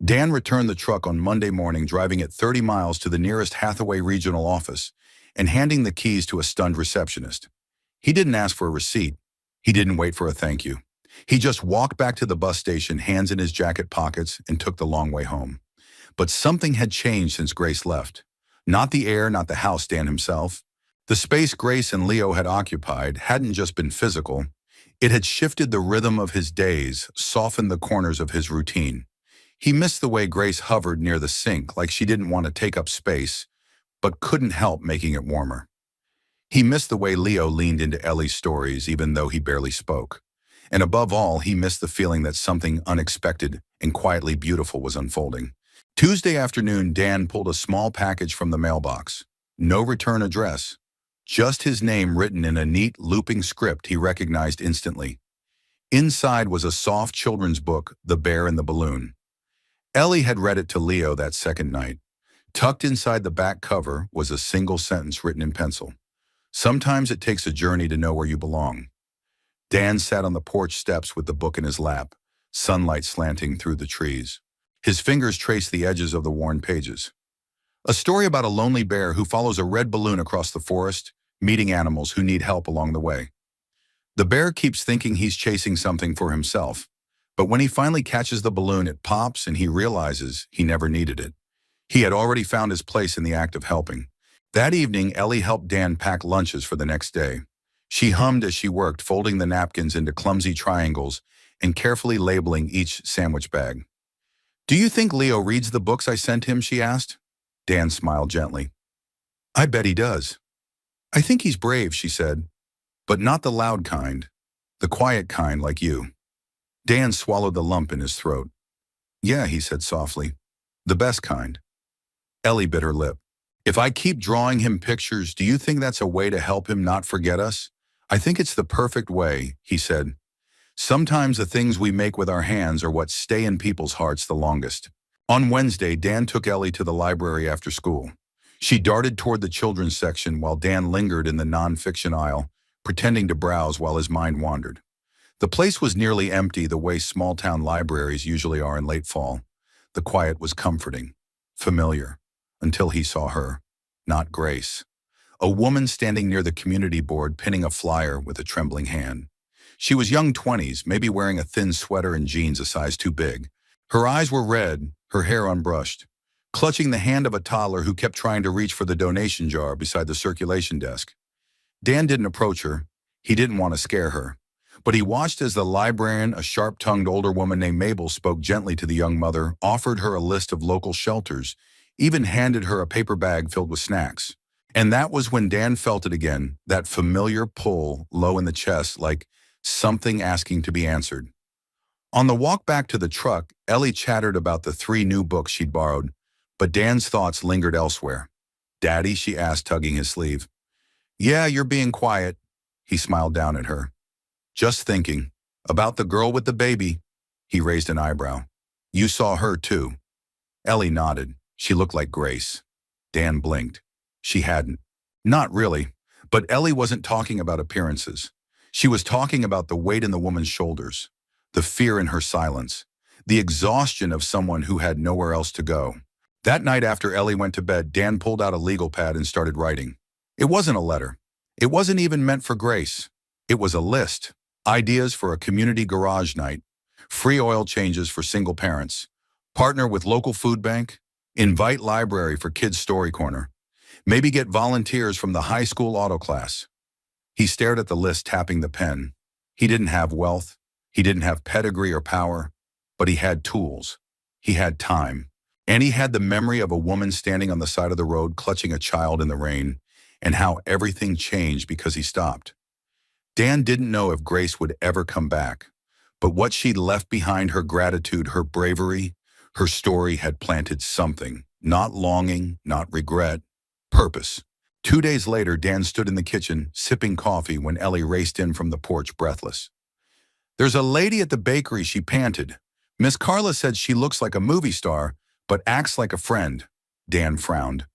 Dan returned the truck on Monday morning, driving it 30 miles to the nearest Hathaway regional office and handing the keys to a stunned receptionist. He didn't ask for a receipt. He didn't wait for a thank you. He just walked back to the bus station, hands in his jacket pockets, and took the long way home. But something had changed since Grace left. Not the air, not the house, Dan himself. The space Grace and Leo had occupied hadn't just been physical, it had shifted the rhythm of his days, softened the corners of his routine. He missed the way Grace hovered near the sink like she didn't want to take up space, but couldn't help making it warmer. He missed the way Leo leaned into Ellie's stories even though he barely spoke. And above all, he missed the feeling that something unexpected and quietly beautiful was unfolding. Tuesday afternoon, Dan pulled a small package from the mailbox. No return address. Just his name written in a neat, looping script he recognized instantly. Inside was a soft children's book, The Bear and the Balloon. Ellie had read it to Leo that second night. Tucked inside the back cover was a single sentence written in pencil. Sometimes it takes a journey to know where you belong. Dan sat on the porch steps with the book in his lap, sunlight slanting through the trees. His fingers traced the edges of the worn pages. A story about a lonely bear who follows a red balloon across the forest, meeting animals who need help along the way. The bear keeps thinking he's chasing something for himself, but when he finally catches the balloon, it pops and he realizes he never needed it. He had already found his place in the act of helping. That evening, Ellie helped Dan pack lunches for the next day. She hummed as she worked, folding the napkins into clumsy triangles and carefully labeling each sandwich bag. "Do you think Leo reads the books I sent him?" she asked. Dan smiled gently. "I bet he does." "I think he's brave," she said, "but not the loud kind, the quiet kind like you." Dan swallowed the lump in his throat. "Yeah," he said softly, "the best kind." Ellie bit her lip. "If I keep drawing him pictures, do you think that's a way to help him not forget us?" "I think it's the perfect way," he said. "Sometimes the things we make with our hands are what stay in people's hearts the longest." On Wednesday, Dan took Ellie to the library after school. She darted toward the children's section while Dan lingered in the nonfiction aisle, pretending to browse while his mind wandered. The place was nearly empty the way small-town libraries usually are in late fall. The quiet was comforting, familiar, until he saw her, not Grace. A woman standing near the community board pinning a flyer with a trembling hand. She was young 20s, maybe wearing a thin sweater and jeans a size too big. Her eyes were red, her hair unbrushed, clutching the hand of a toddler who kept trying to reach for the donation jar beside the circulation desk. Dan didn't approach her. He didn't want to scare her. But he watched as the librarian, a sharp-tongued older woman named Mabel, spoke gently to the young mother, offered her a list of local shelters, even handed her a paper bag filled with snacks. And that was when Dan felt it again, that familiar pull low in the chest, like something asking to be answered. On the walk back to the truck, Ellie chattered about the 3 new books she'd borrowed, but Dan's thoughts lingered elsewhere. "Daddy?" she asked, tugging his sleeve. "Yeah, you're being quiet." He smiled down at her. "Just thinking. About the girl with the baby." He raised an eyebrow. "You saw her too." Ellie nodded. She looked like Grace. Dan blinked. She hadn't. Not really. But Ellie wasn't talking about appearances. She was talking about the weight in the woman's shoulders, the fear in her silence, the exhaustion of someone who had nowhere else to go. That night after Ellie went to bed, Dan pulled out a legal pad and started writing. It wasn't a letter. It wasn't even meant for Grace. It was a list. Ideas for a community garage night, free oil changes for single parents, partner with local food bank, invite library for kids' story corner, maybe get volunteers from the high school auto class. He stared at the list, tapping the pen. He didn't have wealth. He didn't have pedigree or power, but he had tools. He had time. And he had the memory of a woman standing on the side of the road clutching a child in the rain, and how everything changed because he stopped. Dan didn't know if Grace would ever come back, but what she'd left behind, her gratitude, her bravery, her story had planted something, not longing, not regret, purpose. 2 days later, Dan stood in the kitchen, sipping coffee when Ellie raced in from the porch, breathless. "There's a lady at the bakery," she panted. "Miss Carla said she looks like a movie star, but acts like a friend." Dan frowned.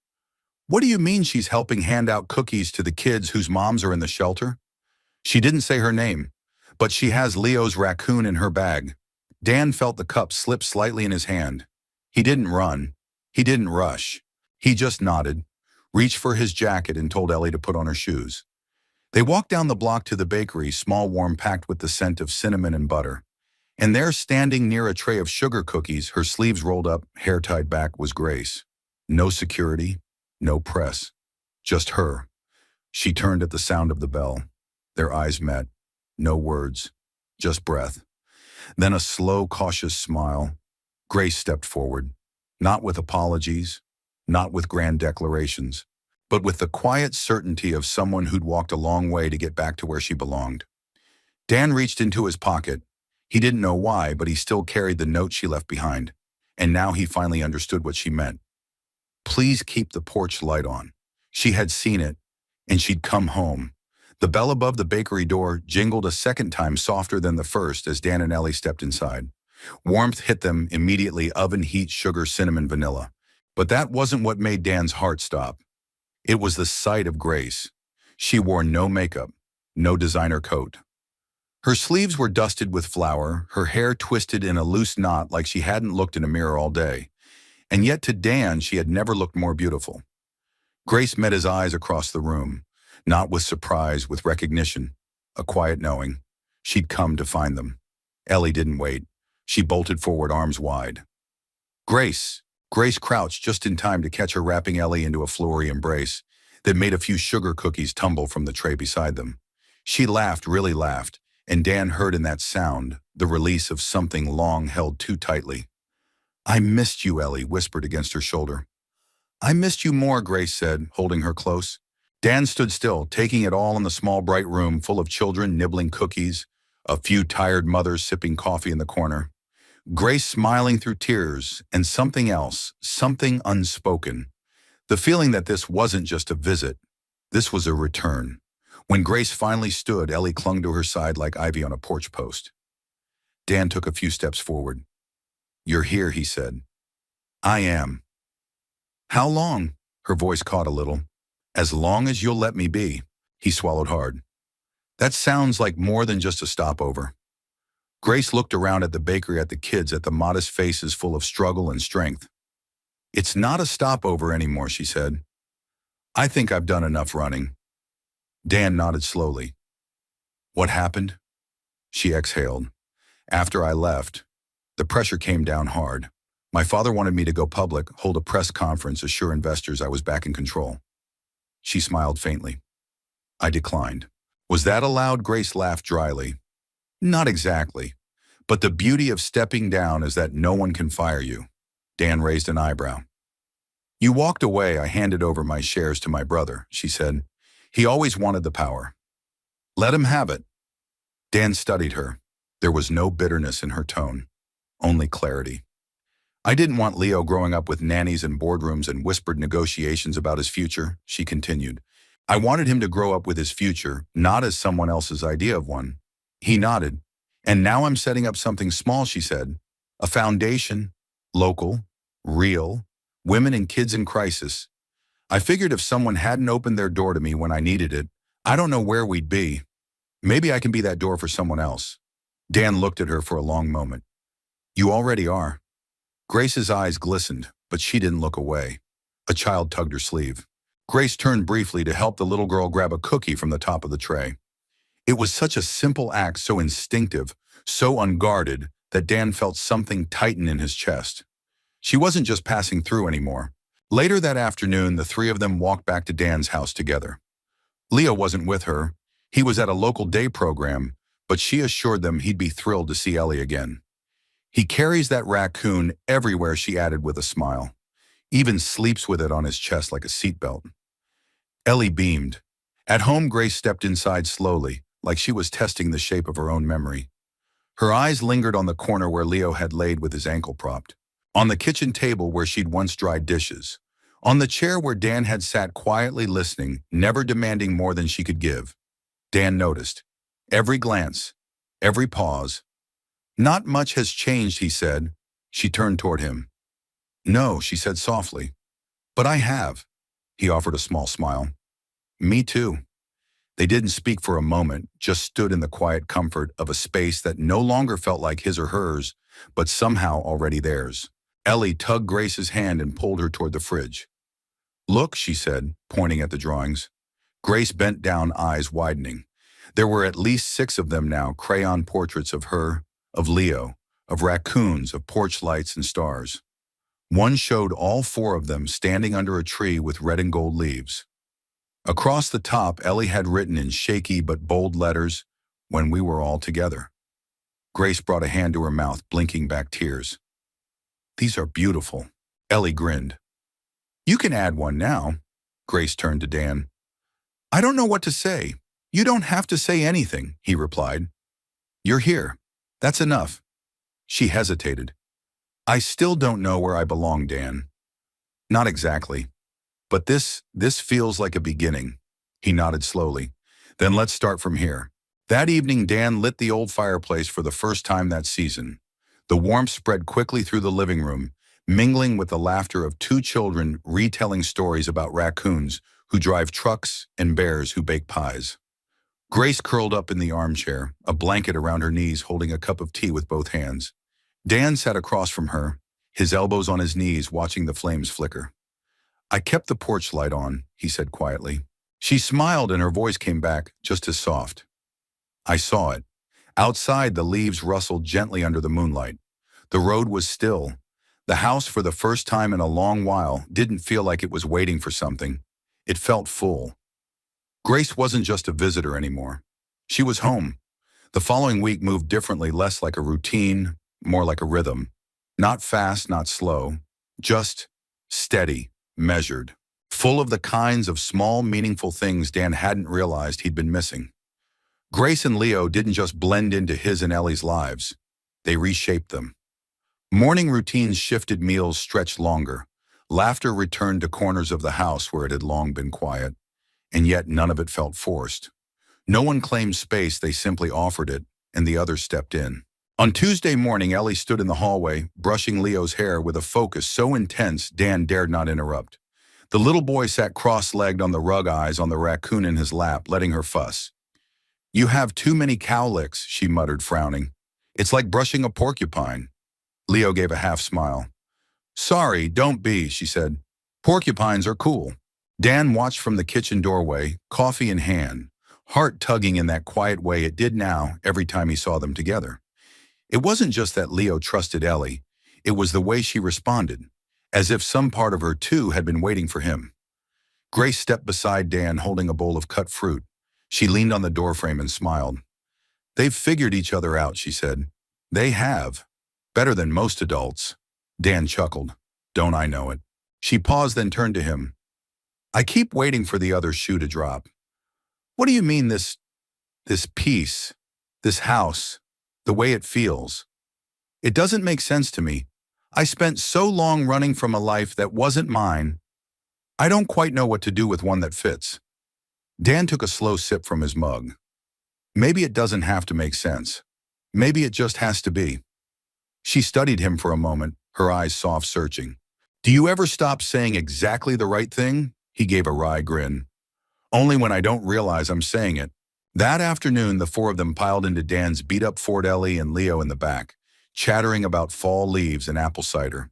"What do you mean she's helping hand out cookies to the kids whose moms are in the shelter?" "She didn't say her name, but she has Leo's raccoon in her bag." Dan felt the cup slip slightly in his hand. He didn't run. He didn't rush. He just nodded, reached for his jacket, and told Ellie to put on her shoes. They walked down the block to the bakery, small, warm, packed with the scent of cinnamon and butter. And there, standing near a tray of sugar cookies, her sleeves rolled up, hair tied back, was Grace. No security, no press, just her. She turned at the sound of the bell. Their eyes met. No words, just breath. Then a slow, cautious smile. Grace stepped forward, not with apologies, not with grand declarations, but with the quiet certainty of someone who'd walked a long way to get back to where she belonged. Dan reached into his pocket. He didn't know why, but he still carried the note she left behind. And now he finally understood what she meant. Please keep the porch light on. She had seen it, and she'd come home. The bell above the bakery door jingled a second time, softer than the first, as Dan and Ellie stepped inside. Warmth hit them immediately, oven heat, sugar, cinnamon, vanilla. But that wasn't what made Dan's heart stop. It was the sight of Grace. She wore no makeup, no designer coat. Her sleeves were dusted with flour, her hair twisted in a loose knot like she hadn't looked in a mirror all day. And yet to Dan, she had never looked more beautiful. Grace met his eyes across the room, not with surprise, with recognition, a quiet knowing. She'd come to find them. Ellie didn't wait. She bolted forward, arms wide. Grace! Grace crouched just in time to catch her wrapping Ellie into a flowery embrace that made a few sugar cookies tumble from the tray beside them. She laughed, really laughed, and Dan heard in that sound the release of something long held too tightly. I missed you, Ellie whispered against her shoulder. I missed you more, Grace said, holding her close. Dan stood still, taking it all in the small, bright room full of children nibbling cookies, a few tired mothers sipping coffee in the corner. Grace smiling through tears, and something else, something unspoken. The feeling that this wasn't just a visit. This was a return. When Grace finally stood, Ellie clung to her side like ivy on a porch post. Dan took a few steps forward. You're here, he said. I am. How long? Her voice caught a little. As long as you'll let me be. He swallowed hard. That sounds like more than just a stopover. Grace looked around at the bakery, at the kids, at the modest faces full of struggle and strength. It's not a stopover anymore, she said. I think I've done enough running. Dan nodded slowly. What happened? She exhaled. After I left, the pressure came down hard. My father wanted me to go public, hold a press conference, assure investors I was back in control. She smiled faintly. I declined. Was that allowed? Grace laughed dryly. Not exactly. But the beauty of stepping down is that no one can fire you. Dan raised an eyebrow. You walked away. I handed over my shares to my brother, she said. He always wanted the power. Let him have it. Dan studied her. There was no bitterness in her tone, only clarity. I didn't want Leo growing up with nannies and boardrooms and whispered negotiations about his future, she continued. I wanted him to grow up with his future, not as someone else's idea of one. He nodded. And now I'm setting up something small, she said. A foundation, local, real, women and kids in crisis. I figured if someone hadn't opened their door to me when I needed it, I don't know where we'd be. Maybe I can be that door for someone else. Dan looked at her for a long moment. You already are. Grace's eyes glistened, but she didn't look away. A child tugged her sleeve. Grace turned briefly to help the little girl grab a cookie from the top of the tray. It was such a simple act, so instinctive, so unguarded, that Dan felt something tighten in his chest. She wasn't just passing through anymore. Later that afternoon, the three of them walked back to Dan's house together. Leo wasn't with her. He was at a local day program, but she assured them he'd be thrilled to see Ellie again. He carries that raccoon everywhere, she added with a smile. Even sleeps with it on his chest like a seatbelt. Ellie beamed. At home, Grace stepped inside slowly, like she was testing the shape of her own memory. Her eyes lingered on the corner where Leo had laid with his ankle propped, on the kitchen table where she'd once dried dishes, on the chair where Dan had sat quietly listening, never demanding more than she could give. Dan noticed. Every glance, every pause. Not much has changed, he said. She turned toward him. No, she said softly. But I have. He offered a small smile. Me too. They didn't speak for a moment, just stood in the quiet comfort of a space that no longer felt like his or hers, but somehow already theirs. Ellie tugged Grace's hand and pulled her toward the fridge. Look, she said, pointing at the drawings. Grace bent down, eyes widening. There were at least 6 of them now, crayon portraits of her, of Leo, of raccoons, of porch lights and stars. One showed all 4 of them standing under a tree with red and gold leaves. Across the top, Ellie had written in shaky but bold letters, "When we were all together." Grace brought a hand to her mouth, blinking back tears. "These are beautiful." Ellie grinned. "You can add one now." Grace turned to Dan. "I don't know what to say." "You don't have to say anything," he replied. "You're here. That's enough." She hesitated. "I still don't know where I belong, Dan." "Not exactly. But this feels like a beginning." He nodded slowly. "Then let's start from here." That evening, Dan lit the old fireplace for the first time that season. The warmth spread quickly through the living room, mingling with the laughter of two children retelling stories about raccoons who drive trucks and bears who bake pies. Grace curled up in the armchair, a blanket around her knees, holding a cup of tea with both hands. Dan sat across from her, his elbows on his knees, watching the flames flicker. "I kept the porch light on," he said quietly. She smiled and her voice came back, just as soft. "I saw it." Outside, the leaves rustled gently under the moonlight. The road was still. The house, for the first time in a long while, didn't feel like it was waiting for something. It felt full. Grace wasn't just a visitor anymore. She was home. The following week moved differently, less like a routine, more like a rhythm. Not fast, not slow, just steady, measured, full of the kinds of small, meaningful things Dan hadn't realized he'd been missing. Grace and Leo didn't just blend into his and Ellie's lives. They reshaped them. Morning routines shifted, meals stretched longer. Laughter returned to corners of the house where it had long been quiet, and yet none of it felt forced. No one claimed space, they simply offered it, and the others stepped in. On Tuesday morning, Ellie stood in the hallway, brushing Leo's hair with a focus so intense Dan dared not interrupt. The little boy sat cross-legged on the rug, eyes on the raccoon in his lap, letting her fuss. "You have too many cowlicks," she muttered, frowning. "It's like brushing a porcupine." Leo gave a half smile. "Sorry, don't be," she said. "Porcupines are cool." Dan watched from the kitchen doorway, coffee in hand, heart tugging in that quiet way it did now every time he saw them together. It wasn't just that Leo trusted Ellie, it was the way she responded, as if some part of her too had been waiting for him. Grace stepped beside Dan, holding a bowl of cut fruit. She leaned on the doorframe and smiled. "They've figured each other out," she said. "They have. Better than most adults." Dan chuckled. "Don't I know it?" She paused, then turned to him. "I keep waiting for the other shoe to drop." "What do you mean, this piece, this house, the way it feels? It doesn't make sense to me. I spent so long running from a life that wasn't mine. I don't quite know what to do with one that fits." Dan took a slow sip from his mug. "Maybe it doesn't have to make sense. Maybe it just has to be." She studied him for a moment, her eyes soft, searching. "Do you ever stop saying exactly the right thing?" He gave a wry grin. "Only when I don't realize I'm saying it." That afternoon, the four of them piled into Dan's beat-up Ford, Ellie and Leo in the back, chattering about fall leaves and apple cider.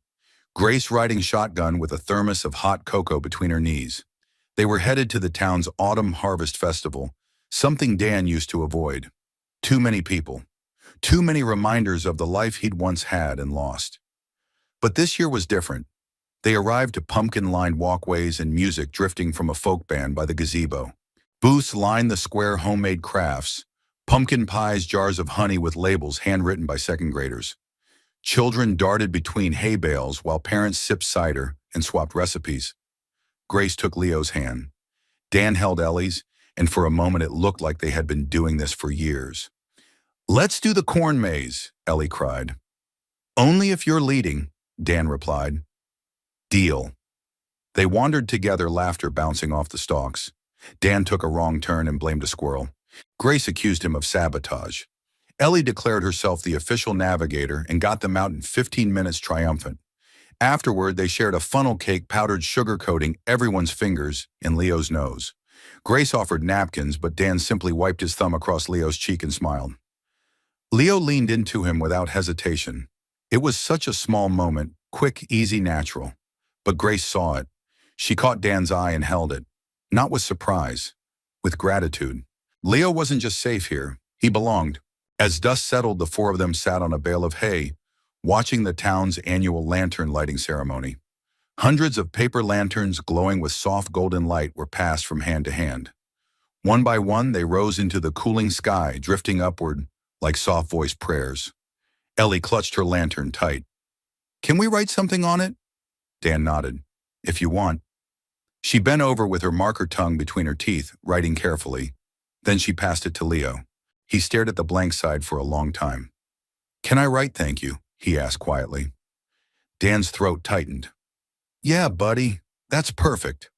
Grace riding shotgun with a thermos of hot cocoa between her knees. They were headed to the town's autumn harvest festival, something Dan used to avoid. Too many people. Too many reminders of the life he'd once had and lost. But this year was different. They arrived to pumpkin-lined walkways and music drifting from a folk band by the gazebo. Booths lined the square, homemade crafts, pumpkin pies, jars of honey with labels handwritten by second graders. Children darted between hay bales while parents sipped cider and swapped recipes. Grace took Leo's hand. Dan held Ellie's, and for a moment it looked like they had been doing this for years. "Let's do the corn maze," Ellie cried. "Only if you're leading," Dan replied. "Deal." They wandered together, laughter bouncing off the stalks. Dan took a wrong turn and blamed a squirrel. Grace accused him of sabotage. Ellie declared herself the official navigator and got them out in 15 minutes triumphant. Afterward, they shared a funnel cake, powdered sugar coating everyone's fingers and Leo's nose. Grace offered napkins, but Dan simply wiped his thumb across Leo's cheek and smiled. Leo leaned into him without hesitation. It was such a small moment, quick, easy, natural. But Grace saw it. She caught Dan's eye and held it. Not with surprise, with gratitude. Leo wasn't just safe here, he belonged. As dusk settled, the four of them sat on a bale of hay, watching the town's annual lantern lighting ceremony. Hundreds of paper lanterns glowing with soft golden light were passed from hand to hand. One by one, they rose into the cooling sky, drifting upward like soft-voiced prayers. Ellie clutched her lantern tight. "Can we write something on it?" Dan nodded. "If you want." She bent over with her marker tongue between her teeth, writing carefully. Then she passed it to Leo. He stared at the blank side for a long time. "Can I write thank you?" he asked quietly. Dan's throat tightened. "Yeah, buddy, that's perfect."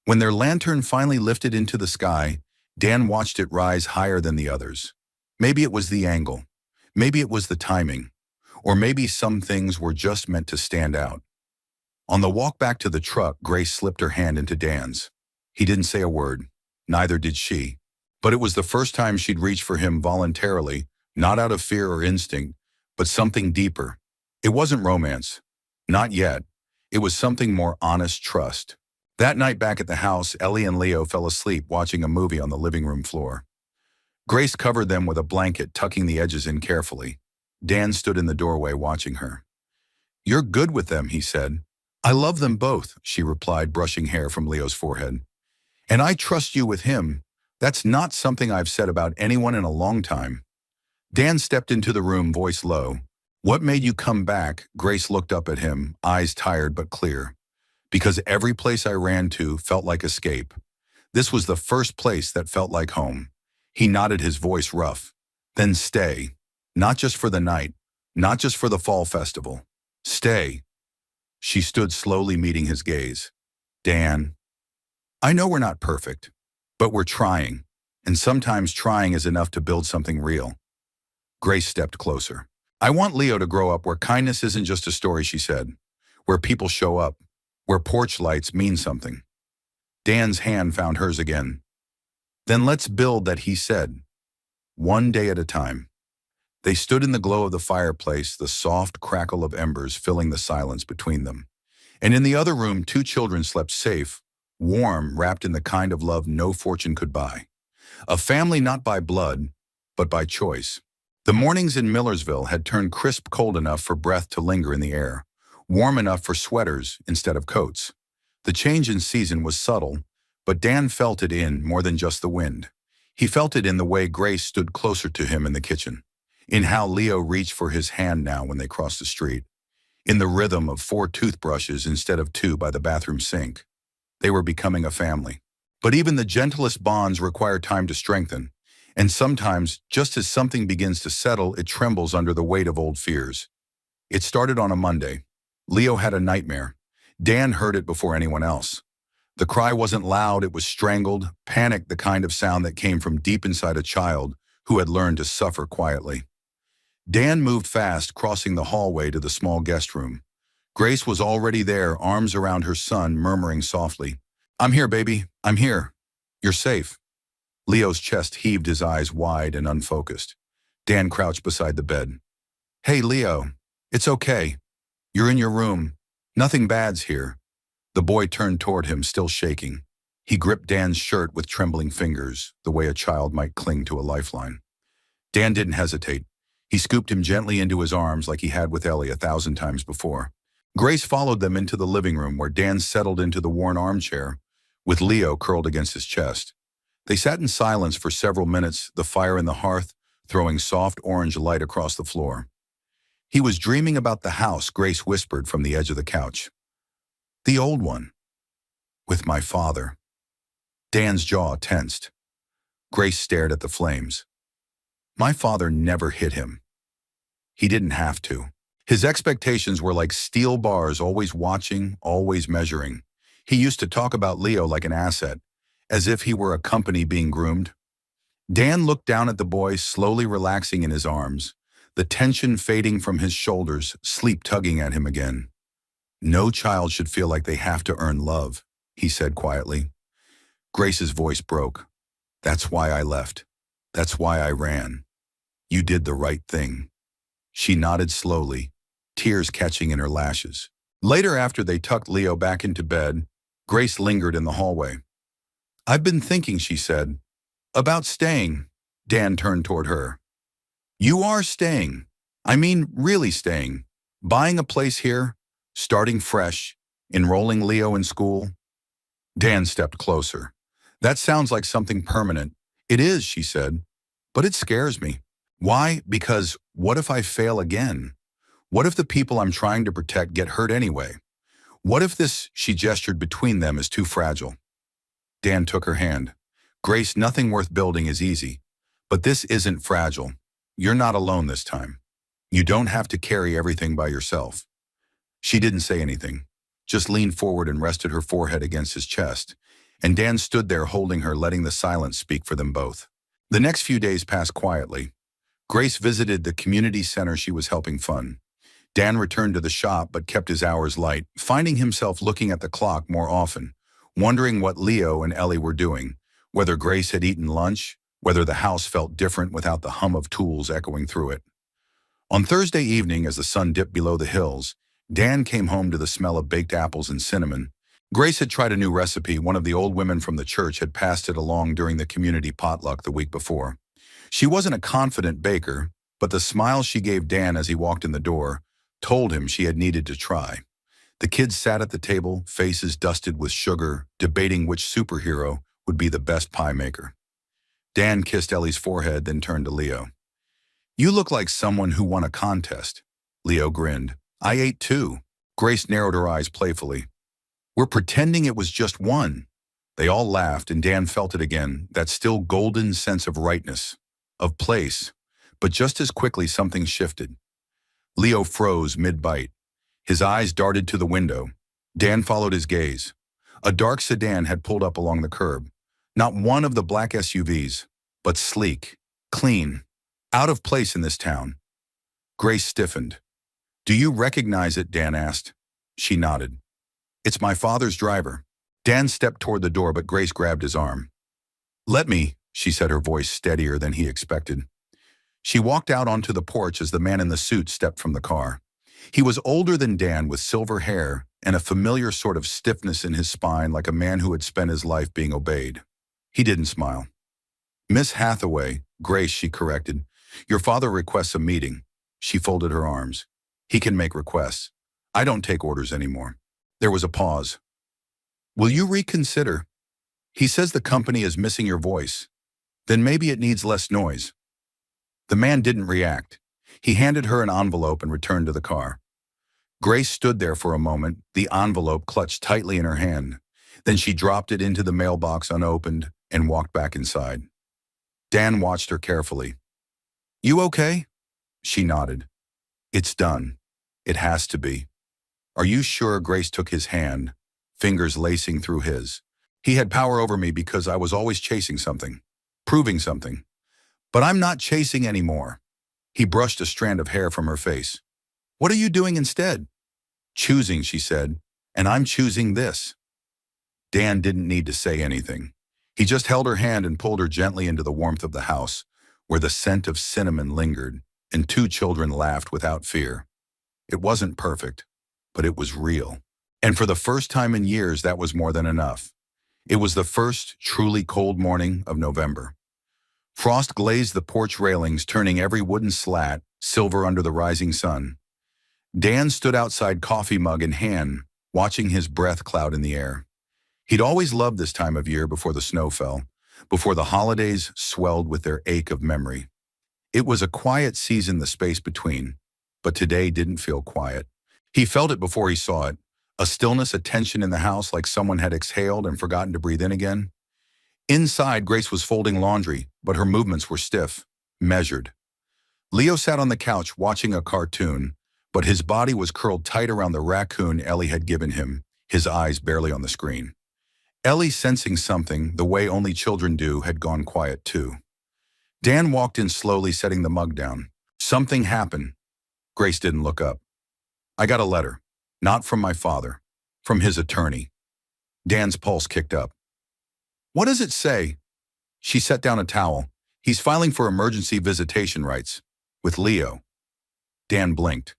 When their lantern finally lifted into the sky, Dan watched it rise higher than the others. Maybe it was the angle. Maybe it was the timing. Or maybe some things were just meant to stand out. On the walk back to the truck, Grace slipped her hand into Dan's. He didn't say a word. Neither did she. But it was the first time she'd reached for him voluntarily, not out of fear or instinct, but something deeper. It wasn't romance. Not yet. It was something more honest trust. That night back at the house, Ellie and Leo fell asleep watching a movie on the living room floor. Grace covered them with a blanket, tucking the edges in carefully. Dan stood in the doorway watching her. "You're good with them," he said. "I love them both," she replied, brushing hair from Leo's forehead. "And I trust you with him. That's not something I've said about anyone in a long time." Dan stepped into the room, voice low. "What made you come back?" Grace looked up at him, eyes tired but clear. "Because every place I ran to felt like escape. This was the first place that felt like home." He nodded, his voice rough. "Then stay. Not just for the night. Not just for the fall festival. Stay." She stood slowly, meeting his gaze. "Dan, I know we're not perfect, but we're trying. And sometimes trying is enough to build something real." Grace stepped closer. "I want Leo to grow up where kindness isn't just a story," she said. "Where people show up. Where porch lights mean something." Dan's hand found hers again. "Then let's build that," he said. "One day at a time." They stood in the glow of the fireplace, the soft crackle of embers filling the silence between them. And in the other room, two children slept safe, warm, wrapped in the kind of love no fortune could buy. A family not by blood, but by choice. The mornings in Millersville had turned crisp cold enough for breath to linger in the air, warm enough for sweaters instead of coats. The change in season was subtle, but Dan felt it in more than just the wind. He felt it in the way Grace stood closer to him in the kitchen, in how Leo reached for his hand now when they crossed the street, in the rhythm of 4 toothbrushes instead of 2 by the bathroom sink. They were becoming a family. But even the gentlest bonds require time to strengthen, and sometimes, just as something begins to settle, it trembles under the weight of old fears. It started on a Monday. Leo had a nightmare. Dan heard it before anyone else. The cry wasn't loud, it was strangled, panic, the kind of sound that came from deep inside a child who had learned to suffer quietly. Dan moved fast, crossing the hallway to the small guest room. Grace was already there, arms around her son, murmuring softly, "I'm here, baby. I'm here. You're safe." Leo's chest heaved, his eyes wide and unfocused. Dan crouched beside the bed. "Hey, Leo. It's okay. You're in your room. Nothing bad's here." The boy turned toward him, still shaking. He gripped Dan's shirt with trembling fingers, the way a child might cling to a lifeline. Dan didn't hesitate. He scooped him gently into his arms like he had with Ellie 1,000 times before. Grace followed them into the living room, where Dan settled into the worn armchair, with Leo curled against his chest. They sat in silence for several minutes, the fire in the hearth throwing soft orange light across the floor. "He was dreaming about the house," Grace whispered from the edge of the couch. "The old one. With my father." Dan's jaw tensed. Grace stared at the flames. "My father never hit him. He didn't have to. His expectations were like steel bars, always watching, always measuring. He used to talk about Leo like an asset, as if he were a company being groomed." Dan looked down at the boy, slowly relaxing in his arms, the tension fading from his shoulders, sleep tugging at him again. "No child should feel like they have to earn love," he said quietly. Grace's voice broke. "That's why I left. That's why I ran. You did the right thing." She nodded slowly, tears catching in her lashes. Later, after they tucked Leo back into bed, Grace lingered in the hallway. "I've been thinking," she said, "about staying." Dan turned toward her. "You are staying. I mean, really staying. Buying a place here, starting fresh, Enrolling Leo in school? Dan stepped closer. That sounds like something permanent. It is, she said, but it scares me. Why? Because what if I fail again? What if the people I'm trying to protect get hurt anyway? What if this, she gestured between them, is too fragile? Dan took her hand. Grace, nothing worth building is easy. But this isn't fragile. You're not alone this time. You don't have to carry everything by yourself. She didn't say anything, just leaned forward and rested her forehead against his chest. And Dan stood there holding her, letting the silence speak for them both. The next few days passed quietly. Grace visited the community center she was helping fund. Dan returned to the shop but kept his hours light, finding himself looking at the clock more often, wondering what Leo and Ellie were doing, whether Grace had eaten lunch, whether the house felt different without the hum of tools echoing through it. On Thursday evening, as the sun dipped below the hills, Dan came home to the smell of baked apples and cinnamon. Grace had tried a new recipe. One of the old women from the church had passed it along during the community potluck the week before. She wasn't a confident baker, but the smile she gave Dan as he walked in the door told him she had needed to try. The kids sat at the table, faces dusted with sugar, debating which superhero would be the best pie maker. Dan kissed Ellie's forehead, then turned to Leo. You look like someone who won a contest. Leo grinned. I ate too. Grace narrowed her eyes playfully. We're pretending it was just one. They all laughed, and Dan felt it again, that still golden sense of rightness, of place. But just as quickly something shifted. Leo froze mid-bite. His eyes darted to the window. Dan followed his gaze. A dark sedan had pulled up along the curb. Not one of the black SUVs, but sleek, clean, out of place in this town. Grace stiffened. Do you recognize it? Dan asked. She nodded. It's my father's driver. Dan stepped toward the door, but Grace grabbed his arm. Let me, she said, her voice steadier than he expected. She walked out onto the porch as the man in the suit stepped from the car. He was older than Dan, with silver hair and a familiar sort of stiffness in his spine, like a man who had spent his life being obeyed. He didn't smile. Miss Hathaway, Grace, she corrected. Your father requests a meeting. She folded her arms. He can make requests. I don't take orders anymore. There was a pause. Will you reconsider? He says the company is missing your voice. Then maybe it needs less noise. The man didn't react. He handed her an envelope and returned to the car. Grace stood there for a moment, the envelope clutched tightly in her hand. Then she dropped it into the mailbox unopened and walked back inside. Dan watched her carefully. You okay? She nodded. It's done. It has to be. Are you sure? Grace took his hand, fingers lacing through his. He had power over me because I was always chasing something, proving something. But I'm not chasing anymore. He brushed a strand of hair from her face. What are you doing instead? Choosing, she said, and I'm choosing this. Dan didn't need to say anything. He just held her hand and pulled her gently into the warmth of the house, where the scent of cinnamon lingered, and two children laughed without fear. It wasn't perfect, but it was real. And for the first time in years, that was more than enough. It was the first truly cold morning of November. Frost glazed the porch railings, turning every wooden slat silver under the rising sun. Dan stood outside, coffee mug in hand, watching his breath cloud in the air. He'd always loved this time of year before the snow fell, before the holidays swelled with their ache of memory. It was a quiet season, the space between, but today didn't feel quiet. He felt it before he saw it, a stillness, a tension in the house, like someone had exhaled and forgotten to breathe in again. Inside, Grace was folding laundry, but her movements were stiff, measured. Leo sat on the couch watching a cartoon, but his body was curled tight around the raccoon Ellie had given him, his eyes barely on the screen. Ellie, sensing something, the way only children do, had gone quiet too. Dan walked in slowly, setting the mug down. Something happened. Grace didn't look up. I got a letter, not from my father, from his attorney. Dan's pulse kicked up. What does it say? She set down a towel. He's filing for emergency visitation rights. With Leo. Dan blinked.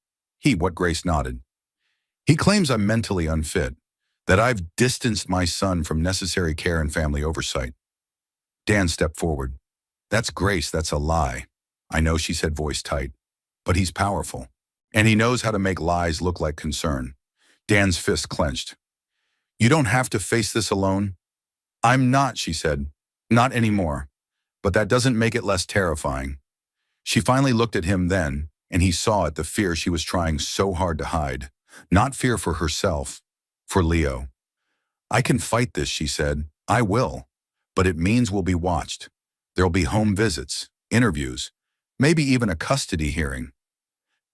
What? Grace nodded. He claims I'm mentally unfit, that I've distanced my son from necessary care and family oversight. Dan stepped forward. That's Grace, that's a lie. I know, she said, voice tight. But he's powerful. And he knows how to make lies look like concern. Dan's fist clenched. You don't have to face this alone. I'm not, she said. Not anymore. But that doesn't make it less terrifying. She finally looked at him then, and he saw it, the fear she was trying so hard to hide. Not fear for herself, for Leo. I can fight this, she said. I will. But it means we'll be watched. There'll be home visits, interviews, maybe even a custody hearing.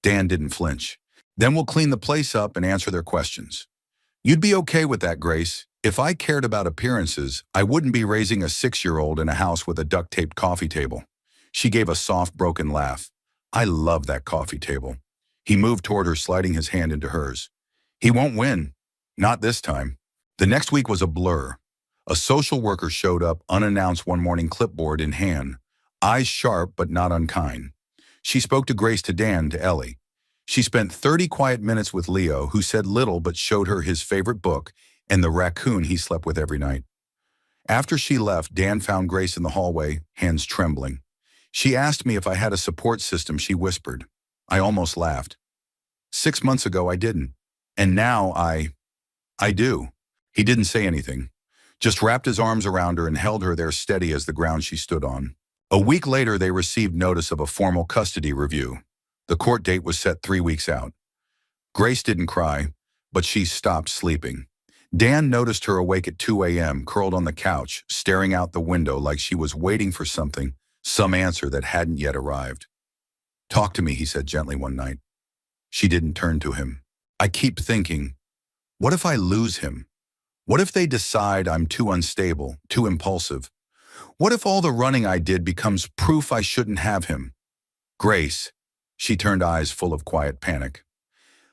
Dan didn't flinch. Then we'll clean the place up and answer their questions. You'd be okay with that, Grace. If I cared about appearances, I wouldn't be raising a 6-year-old in a house with a duct-taped coffee table. She gave a soft, broken laugh. I love that coffee table. He moved toward her, sliding his hand into hers. He won't win. Not this time. The next week was a blur. A social worker showed up unannounced one morning, clipboard in hand, eyes sharp but not unkind. She spoke to Grace, to Dan, to Ellie. She spent 30 quiet minutes with Leo, who said little but showed her his favorite book and the raccoon he slept with every night. After she left, Dan found Grace in the hallway, hands trembling. She asked me if I had a support system, she whispered. I almost laughed. 6 months ago I didn't. And now I do. He didn't say anything, just wrapped his arms around her and held her there steady as the ground she stood on. A week later, they received notice of a formal custody review. The court date was set 3 weeks out. Grace didn't cry, but she stopped sleeping. Dan noticed her awake at 2 a.m., curled on the couch, staring out the window like she was waiting for something, some answer that hadn't yet arrived. Talk to me, he said gently one night. She didn't turn to him. I keep thinking, what if I lose him? What if they decide I'm too unstable, too impulsive? What if all the running I did becomes proof I shouldn't have him? Grace, she turned, eyes full of quiet panic.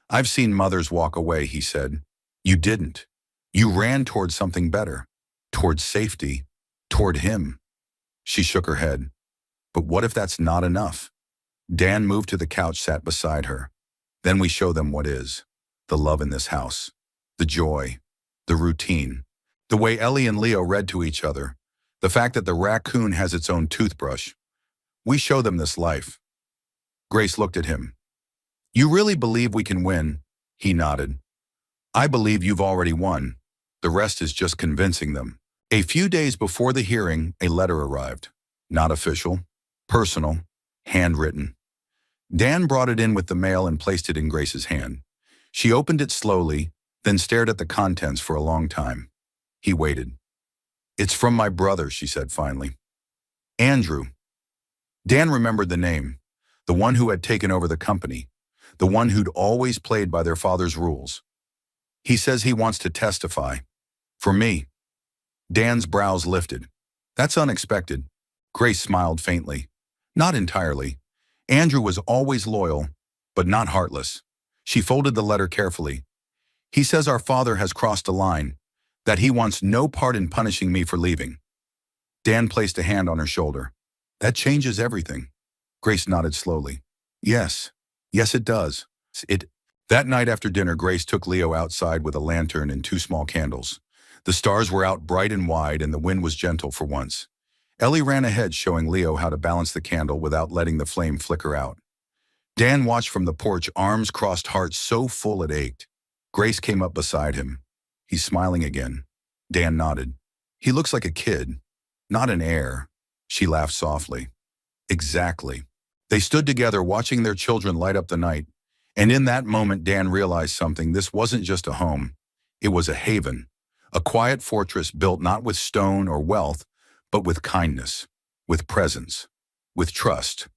I've seen mothers walk away, he said. You didn't. You ran toward something better, toward safety, toward him. She shook her head. But what if that's not enough? Dan moved to the couch, sat beside her. Then we show them what is. The love in this house. The joy. The routine. The way Ellie and Leo read to each other. The fact that the raccoon has its own toothbrush. We show them this life. Grace looked at him. You really believe we can win? He nodded. I believe you've already won. The rest is just convincing them. A few days before the hearing, a letter arrived. Not official, personal, handwritten. Dan brought it in with the mail and placed it in Grace's hand. She opened it slowly, then stared at the contents for a long time. He waited. It's from my brother, she said finally. Andrew. Dan remembered the name, the one who had taken over the company, the one who'd always played by their father's rules. He says he wants to testify. For me. Dan's brows lifted. That's unexpected. Grace smiled faintly. Not entirely. Andrew was always loyal, but not heartless. She folded the letter carefully. He says our father has crossed a line, that he wants no part in punishing me for leaving. Dan placed a hand on her shoulder. That changes everything. Grace nodded slowly. Yes, it does. That night after dinner, Grace took Leo outside with a lantern and 2 small candles. The stars were out bright and wide, and the wind was gentle for once. Ellie ran ahead, showing Leo how to balance the candle without letting the flame flicker out. Dan watched from the porch, arms crossed, heart so full it ached. Grace came up beside him. He's smiling again. Dan nodded. He looks like a kid, not an heir. She laughed softly. Exactly. They stood together, watching their children light up the night. And in that moment, Dan realized something. This wasn't just a home. It was a haven. A quiet fortress built not with stone or wealth, but with kindness, with presence, with trust.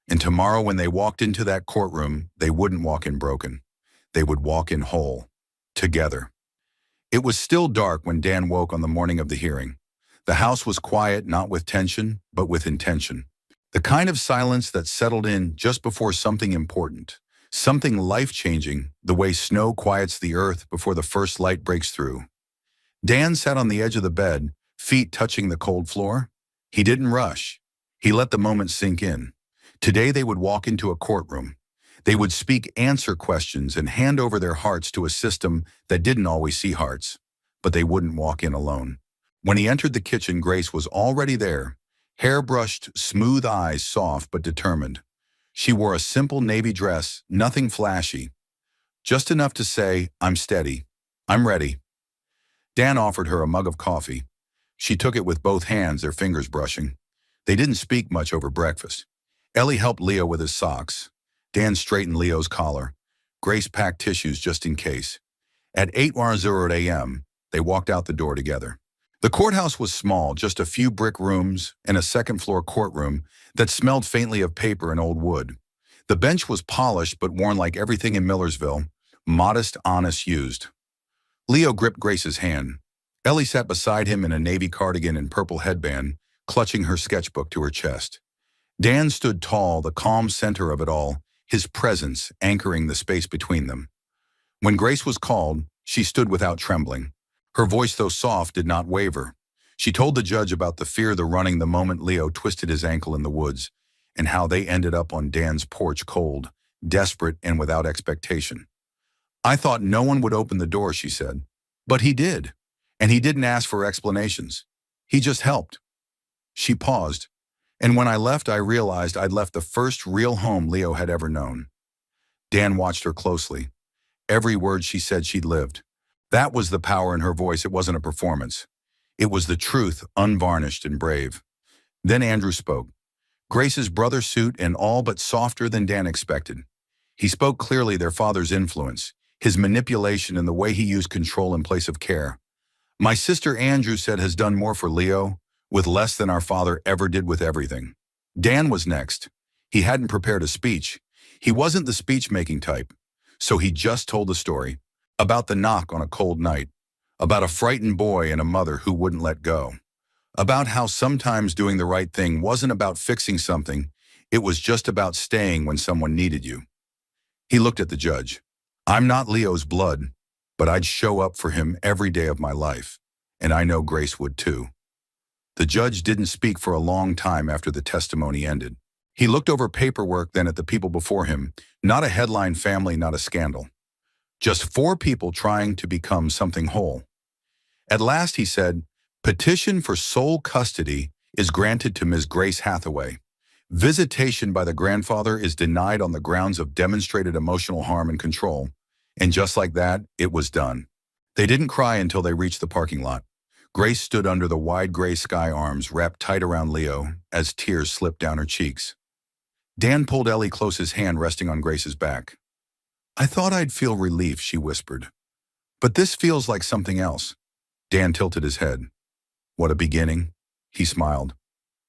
And tomorrow, when they walked into that courtroom, they wouldn't walk in broken. They would walk in whole, together. It was still dark when Dan woke on the morning of the hearing. The house was quiet, not with tension, but with intention. The kind of silence that settled in just before something important, something life-changing, the way snow quiets the earth before the first light breaks through. Dan sat on the edge of the bed, feet touching the cold floor. He didn't rush. He let the moment sink in. Today they would walk into a courtroom. They would speak, answer questions, and hand over their hearts to a system that didn't always see hearts. But they wouldn't walk in alone. When he entered the kitchen, Grace was already there, hair brushed, smooth, eyes soft but determined. She wore a simple navy dress, nothing flashy. Just enough to say, I'm steady. I'm ready. Dan offered her a mug of coffee. She took it with both hands, their fingers brushing. They didn't speak much over breakfast. Ellie helped Leo with his socks. Dan straightened Leo's collar. Grace packed tissues just in case. At 8:00 a.m., they walked out the door together. The courthouse was small, just a few brick rooms and a second-floor courtroom that smelled faintly of paper and old wood. The bench was polished but worn like everything in Millersville, modest, honest, used. Leo gripped Grace's hand. Ellie sat beside him in a navy cardigan and purple headband, clutching her sketchbook to her chest. Dan stood tall, the calm center of it all, his presence anchoring the space between them. When Grace was called, she stood without trembling. Her voice, though soft, did not waver. She told the judge about the fear, the running the moment Leo twisted his ankle in the woods, and how they ended up on Dan's porch cold, desperate, and without expectation. "I thought no one would open the door," she said. "But he did. And he didn't ask for explanations. He just helped." She paused. "And when I left, I realized I'd left the first real home Leo had ever known." Dan watched her closely. Every word she said she'd lived. That was the power in her voice. It wasn't a performance. It was the truth, unvarnished and brave. Then Andrew spoke. Grace's brother suit and all but softer than Dan expected. He spoke clearly, their father's influence, his manipulation and the way he used control in place of care. "My sister," Andrew said, "has done more for Leo with less than our father ever did with everything." Dan was next. He hadn't prepared a speech. He wasn't the speech-making type. So he just told the story. About the knock on a cold night. About a frightened boy and a mother who wouldn't let go. About how sometimes doing the right thing wasn't about fixing something. It was just about staying when someone needed you. He looked at the judge. "I'm not Leo's blood, but I'd show up for him every day of my life. And I know Grace would too." The judge didn't speak for a long time after the testimony ended. He looked over paperwork, then at the people before him. Not a headline family, not a scandal. Just 4 people trying to become something whole. At last he said, "Petition for sole custody is granted to Ms. Grace Hathaway. Visitation by the grandfather is denied on the grounds of demonstrated emotional harm and control." And just like that, it was done. They didn't cry until they reached the parking lot. Grace stood under the wide gray sky, arms wrapped tight around Leo as tears slipped down her cheeks. Dan pulled Ellie close, his hand resting on Grace's back. "I thought I'd feel relief," she whispered. "But this feels like something else." Dan tilted his head. "What a beginning." He smiled.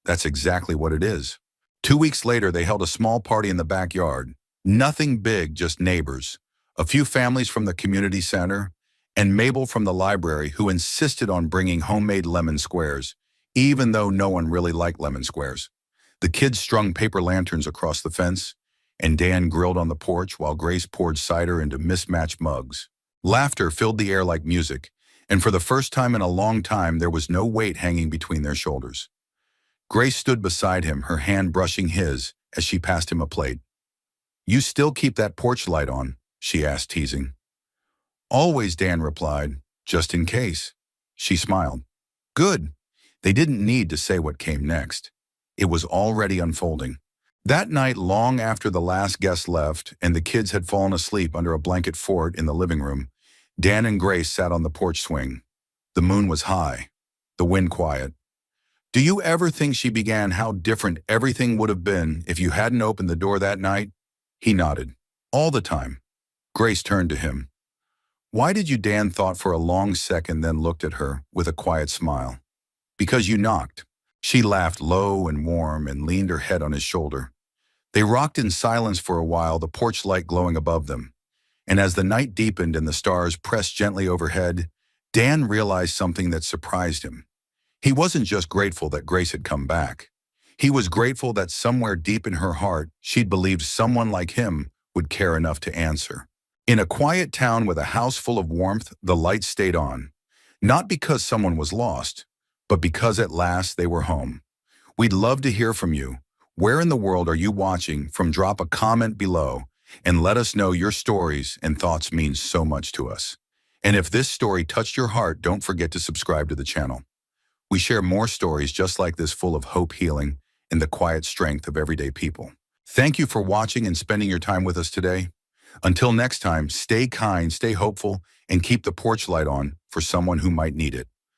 "That's exactly what it is." 2 weeks later, they held a small party in the backyard. Nothing big, just neighbors. A few families from the community center, and Mabel from the library, who insisted on bringing homemade lemon squares, even though no one really liked lemon squares. The kids strung paper lanterns across the fence, and Dan grilled on the porch while Grace poured cider into mismatched mugs. Laughter filled the air like music, and for the first time in a long time, there was no weight hanging between their shoulders. Grace stood beside him, her hand brushing his as she passed him a plate. "You still keep that porch light on?" she asked, teasing. "Always," Dan replied, "just in case." She smiled. "Good." They didn't need to say what came next. It was already unfolding. That night, long after the last guest left and the kids had fallen asleep under a blanket fort in the living room, Dan and Grace sat on the porch swing. The moon was high, the wind quiet. "Do you ever think," she began, "how different everything would have been if you hadn't opened the door that night?" He nodded. "All the time." Grace turned to him. "Why did you?" Dan thought for a long second, then looked at her with a quiet smile. "Because you knocked." She laughed low and warm and leaned her head on his shoulder. They rocked in silence for a while, the porch light glowing above them. And as the night deepened and the stars pressed gently overhead, Dan realized something that surprised him. He wasn't just grateful that Grace had come back. He was grateful that somewhere deep in her heart, she'd believed someone like him would care enough to answer. In a quiet town with a house full of warmth, the light stayed on. Not because someone was lost, but because at last they were home. We'd love to hear from you. Where in the world are you watching from? Drop a comment below and let us know. Your stories and thoughts mean so much to us. And if this story touched your heart, don't forget to subscribe to the channel. We share more stories just like this, full of hope, healing, and the quiet strength of everyday people. Thank you for watching and spending your time with us today. Until next time, stay kind, stay hopeful, and keep the porch light on for someone who might need it.